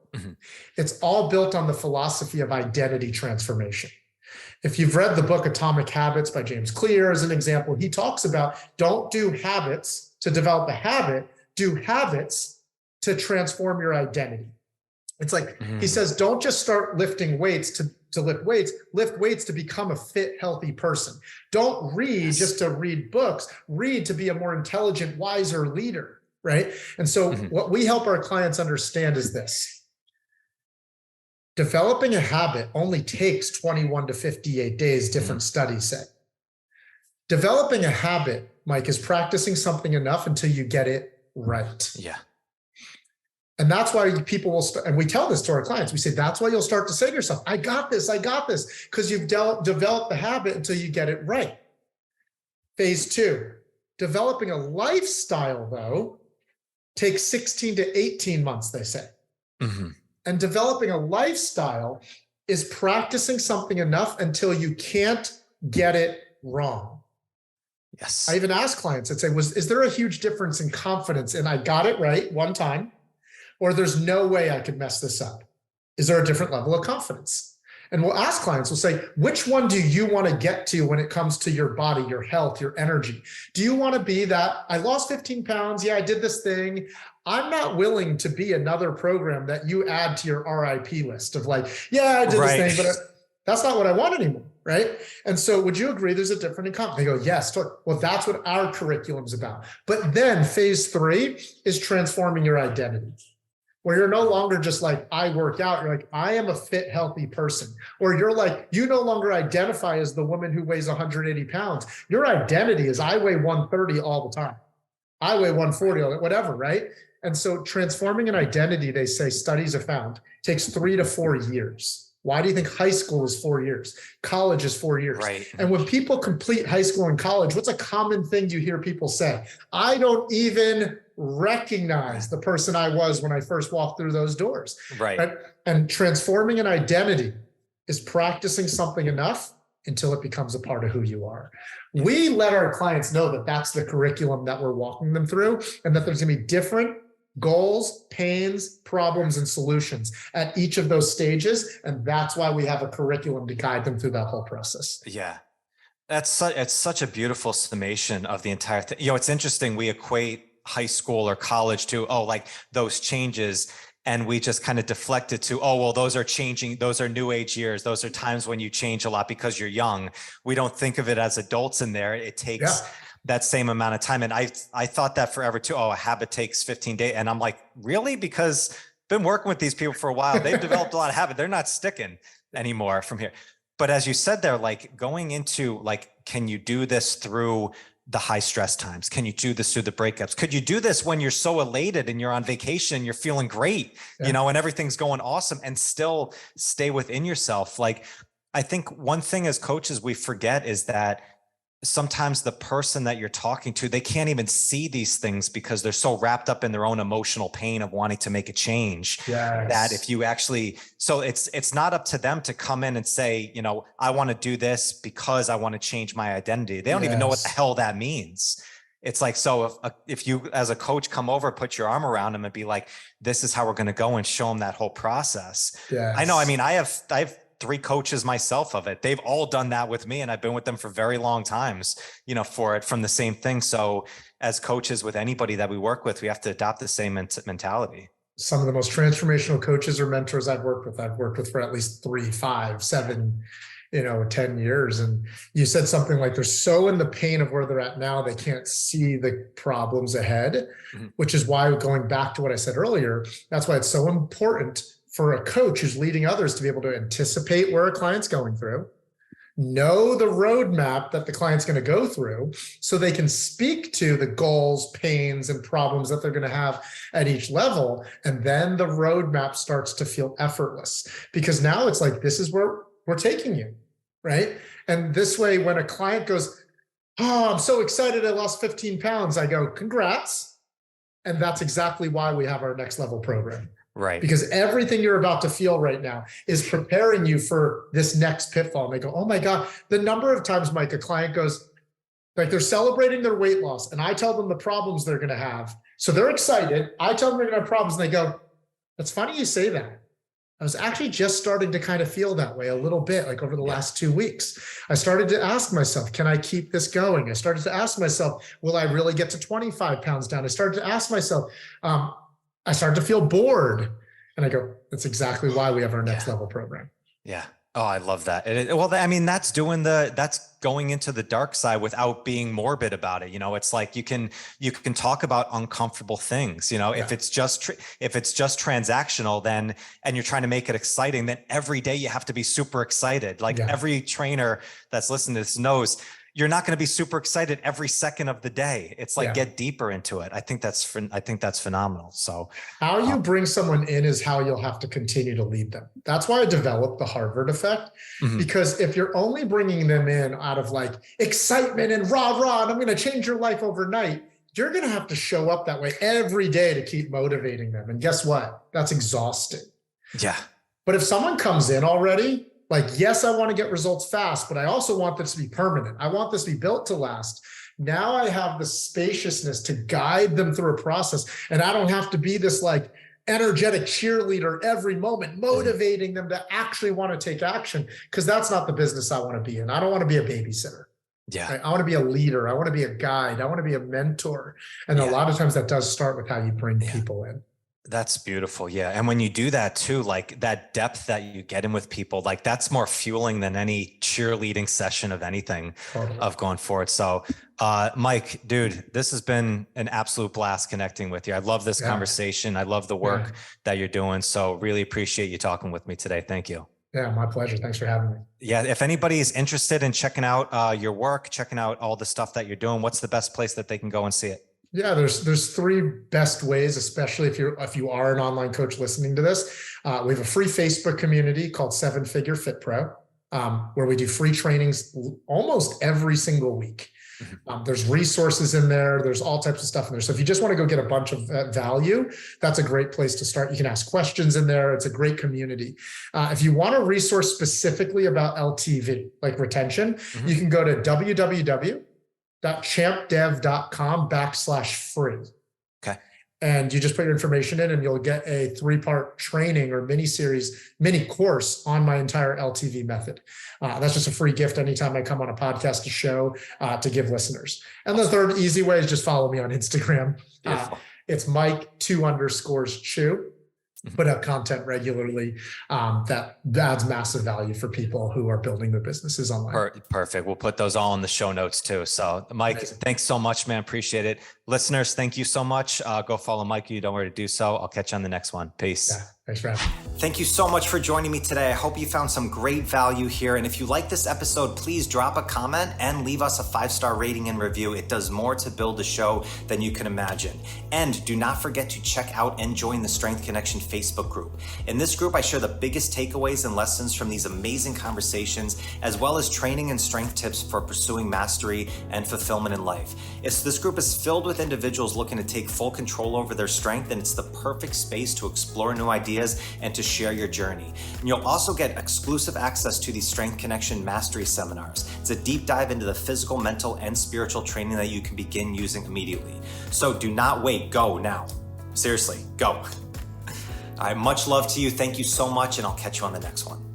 it's all built on the philosophy of identity transformation. If you've read the book Atomic Habits by James Clear, as an example, he talks about don't do habits to develop a habit, do habits to transform your identity. It's like, he says, don't just start lifting weights to lift weights to become a fit, healthy person. Don't read just to read books, read to be a more intelligent, wiser leader, right? And so what we help our clients understand is this. Developing a habit only takes 21 to 58 days, different studies say. Developing a habit, Mike, is practicing something enough until you get it right. Yeah. And that's why people will start, and we tell this to our clients, we say, that's why you'll start to say to yourself, I got this, because you've developed the habit until you get it right. Phase 2, developing a lifestyle, though, takes 16 to 18 months, they say. And developing a lifestyle is practicing something enough until you can't get it wrong. Yes. I even ask clients, I'd say, is there a huge difference in confidence in I got it right one time, or there's no way I could mess this up? Is there a different level of confidence? And we'll ask clients, we'll say, which one do you want to get to when it comes to your body, your health, your energy? Do you want to be that, I lost 15 pounds, yeah, I did this thing. I'm not willing to be another program that you add to your RIP list of like, yeah, I did this thing, but that's not what I want anymore, right? And so would you agree there's a difference in confidence? They go, yes. Well, that's what our curriculum's about. But then phase 3 is transforming your identity, where you're no longer just like, I work out. You're like, I am a fit, healthy person. Or you're like, you no longer identify as the woman who weighs 180 pounds. Your identity is I weigh 130 all the time. I weigh 140, whatever, right? And so transforming an identity, they say, studies have found, takes 3 to 4 years. Why do you think high school is 4 years? College is 4 years. Right. And when people complete high school and college, what's a common thing you hear people say? I don't even recognize the person I was when I first walked through those doors. Right. And transforming an identity is practicing something enough until it becomes a part of who you are. We let our clients know that that's the curriculum that we're walking them through, and that there's going to be different goals, pains, problems, and solutions at each of those stages. And that's why we have a curriculum to guide them through that whole process. Yeah. It's such a beautiful summation of the entire thing. You know, it's interesting. We equate high school or college to, like those changes. And we just kind of deflect it to, oh, well, those are changing. Those are new age years. Those are times when you change a lot because you're young. We don't think of it as adults in there. It takes that same amount of time. And I thought that forever too. Oh, a habit takes 15 days. And I'm like, really? Because I've been working with these people for a while. They've developed a lot of habit. They're not sticking anymore from here. But as you said there, like going into like, can you do this through the high stress times? Can you do this through the breakups? Could you do this when you're so elated and you're on vacation, you're feeling great, you know, and everything's going awesome, and still stay within yourself? Like, I think one thing as coaches we forget is that sometimes the person that you're talking to, they can't even see these things because they're so wrapped up in their own emotional pain of wanting to make a change. That if you actually, so it's not up to them to come in and say, you know, I want to do this because I want to change my identity. They don't even know what the hell that means. It's like, so if you as a coach come over, put your arm around them and be like, this is how we're going to go, and show them that whole process. I know. I mean, I have 3 coaches myself of it. They've all done that with me, and I've been with them for very long times, you know, for it, from the same thing. So as coaches with anybody that we work with, we have to adopt the same mentality. Some of the most transformational coaches or mentors I've worked with for at least 3, 5, 7, 10 years. And you said something like, they're so in the pain of where they're at now, they can't see the problems ahead, which is why, going back to what I said earlier, that's why it's so important for a coach who's leading others to be able to anticipate where a client's going through, know the roadmap that the client's going to go through, so they can speak to the goals, pains, and problems that they're going to have at each level. And then the roadmap starts to feel effortless, because now it's like, this is where we're taking you, right? And this way, when a client goes, oh, I'm so excited, I lost 15 pounds, I go, congrats. And that's exactly why we have our next level program. Right. Because everything you're about to feel right now is preparing you for this next pitfall. And they go, oh my God, the number of times, Mike, a client goes, like, they're celebrating their weight loss, and I tell them the problems they're going to have. So they're excited. I tell them they're going to have problems, and they go, that's funny you say that. I was actually just starting to kind of feel that way a little bit, like over the last 2 weeks. I started to ask myself, can I keep this going? I started to ask myself, will I really get to 25 pounds down? I started to ask myself, I started to feel bored. And I go, that's exactly why we have our next level program. Yeah. Oh, I love that. Well, I mean, that's going into the dark side without being morbid about it. You know, it's like you can talk about uncomfortable things, you know, if it's just transactional, then, and you're trying to make it exciting, then every day you have to be super excited. Like every trainer that's listening to this knows, you're not going to be super excited every second of the day. It's like, get deeper into it. I think that's phenomenal. So how you bring someone in is how you'll have to continue to lead them. That's why I developed the Harvard effect, because if you're only bringing them in out of like excitement and rah, and I'm going to change your life overnight, you're going to have to show up that way every day to keep motivating them. And guess what? That's exhausting. Yeah. But if someone comes in already, like, yes, I want to get results fast, but I also want this to be permanent. I want this to be built to last. Now I have the spaciousness to guide them through a process. And I don't have to be this like energetic cheerleader every moment, motivating them to actually want to take action, because that's not the business I want to be in. I don't want to be a babysitter. Yeah. Right? I want to be a leader. I want to be a guide. I want to be a mentor. And a lot of times that does start with how you bring people in. That's beautiful. Yeah. And when you do that too, like that depth that you get in with people, like that's more fueling than any cheerleading session of anything of going forward. So, Mike, dude, this has been an absolute blast connecting with you. I love this conversation. I love the work that you're doing. So really appreciate you talking with me today. Thank you. Yeah, my pleasure. Thanks for having me. Yeah. If anybody is interested in checking out your work, checking out all the stuff that you're doing, what's the best place that they can go and see it? Yeah, there's 3 best ways, especially if you are an online coach listening to this. We have a free Facebook community called 7 Figure Fit Pro, where we do free trainings almost every single week. There's resources in there. There's all types of stuff in there. So if you just want to go get a bunch of value, that's a great place to start. You can ask questions in there. It's a great community. If you want a resource specifically about LTV, like retention, you can go to www.champdev.com/free. Okay. And you just put your information in and you'll get a 3-part training or mini course on my entire LTV method. That's just a free gift anytime I come on a podcast to show, to give listeners. And the third easy way is just follow me on Instagram. It's Mike 2_Chu. put out content regularly that adds massive value for people who are building their businesses online. Perfect. We'll put those all in the show notes too. So Mike, amazing. Thanks so much, man. Appreciate it. Listeners, thank you so much. Go follow Mike. You don't know where to do so. I'll catch you on the next one. Peace. Yeah, thanks for having me. Thank you so much for joining me today. I hope you found some great value here. And if you like this episode, please drop a comment and leave us a 5-star rating and review. It does more to build the show than you can imagine. And do not forget to check out and join the Strength Connection Facebook group. In this group, I share the biggest takeaways and lessons from these amazing conversations, as well as training and strength tips for pursuing mastery and fulfillment in life. This group is filled with individuals looking to take full control over their strength, and it's the perfect space to explore new ideas and to share your journey. And you'll also get exclusive access to these Strength Connection Mastery seminars. It's a deep dive into the physical, mental, and spiritual training that you can begin using immediately. So do not wait, go now. Seriously, go. All right, much love to you. Thank you so much, and I'll catch you on the next one.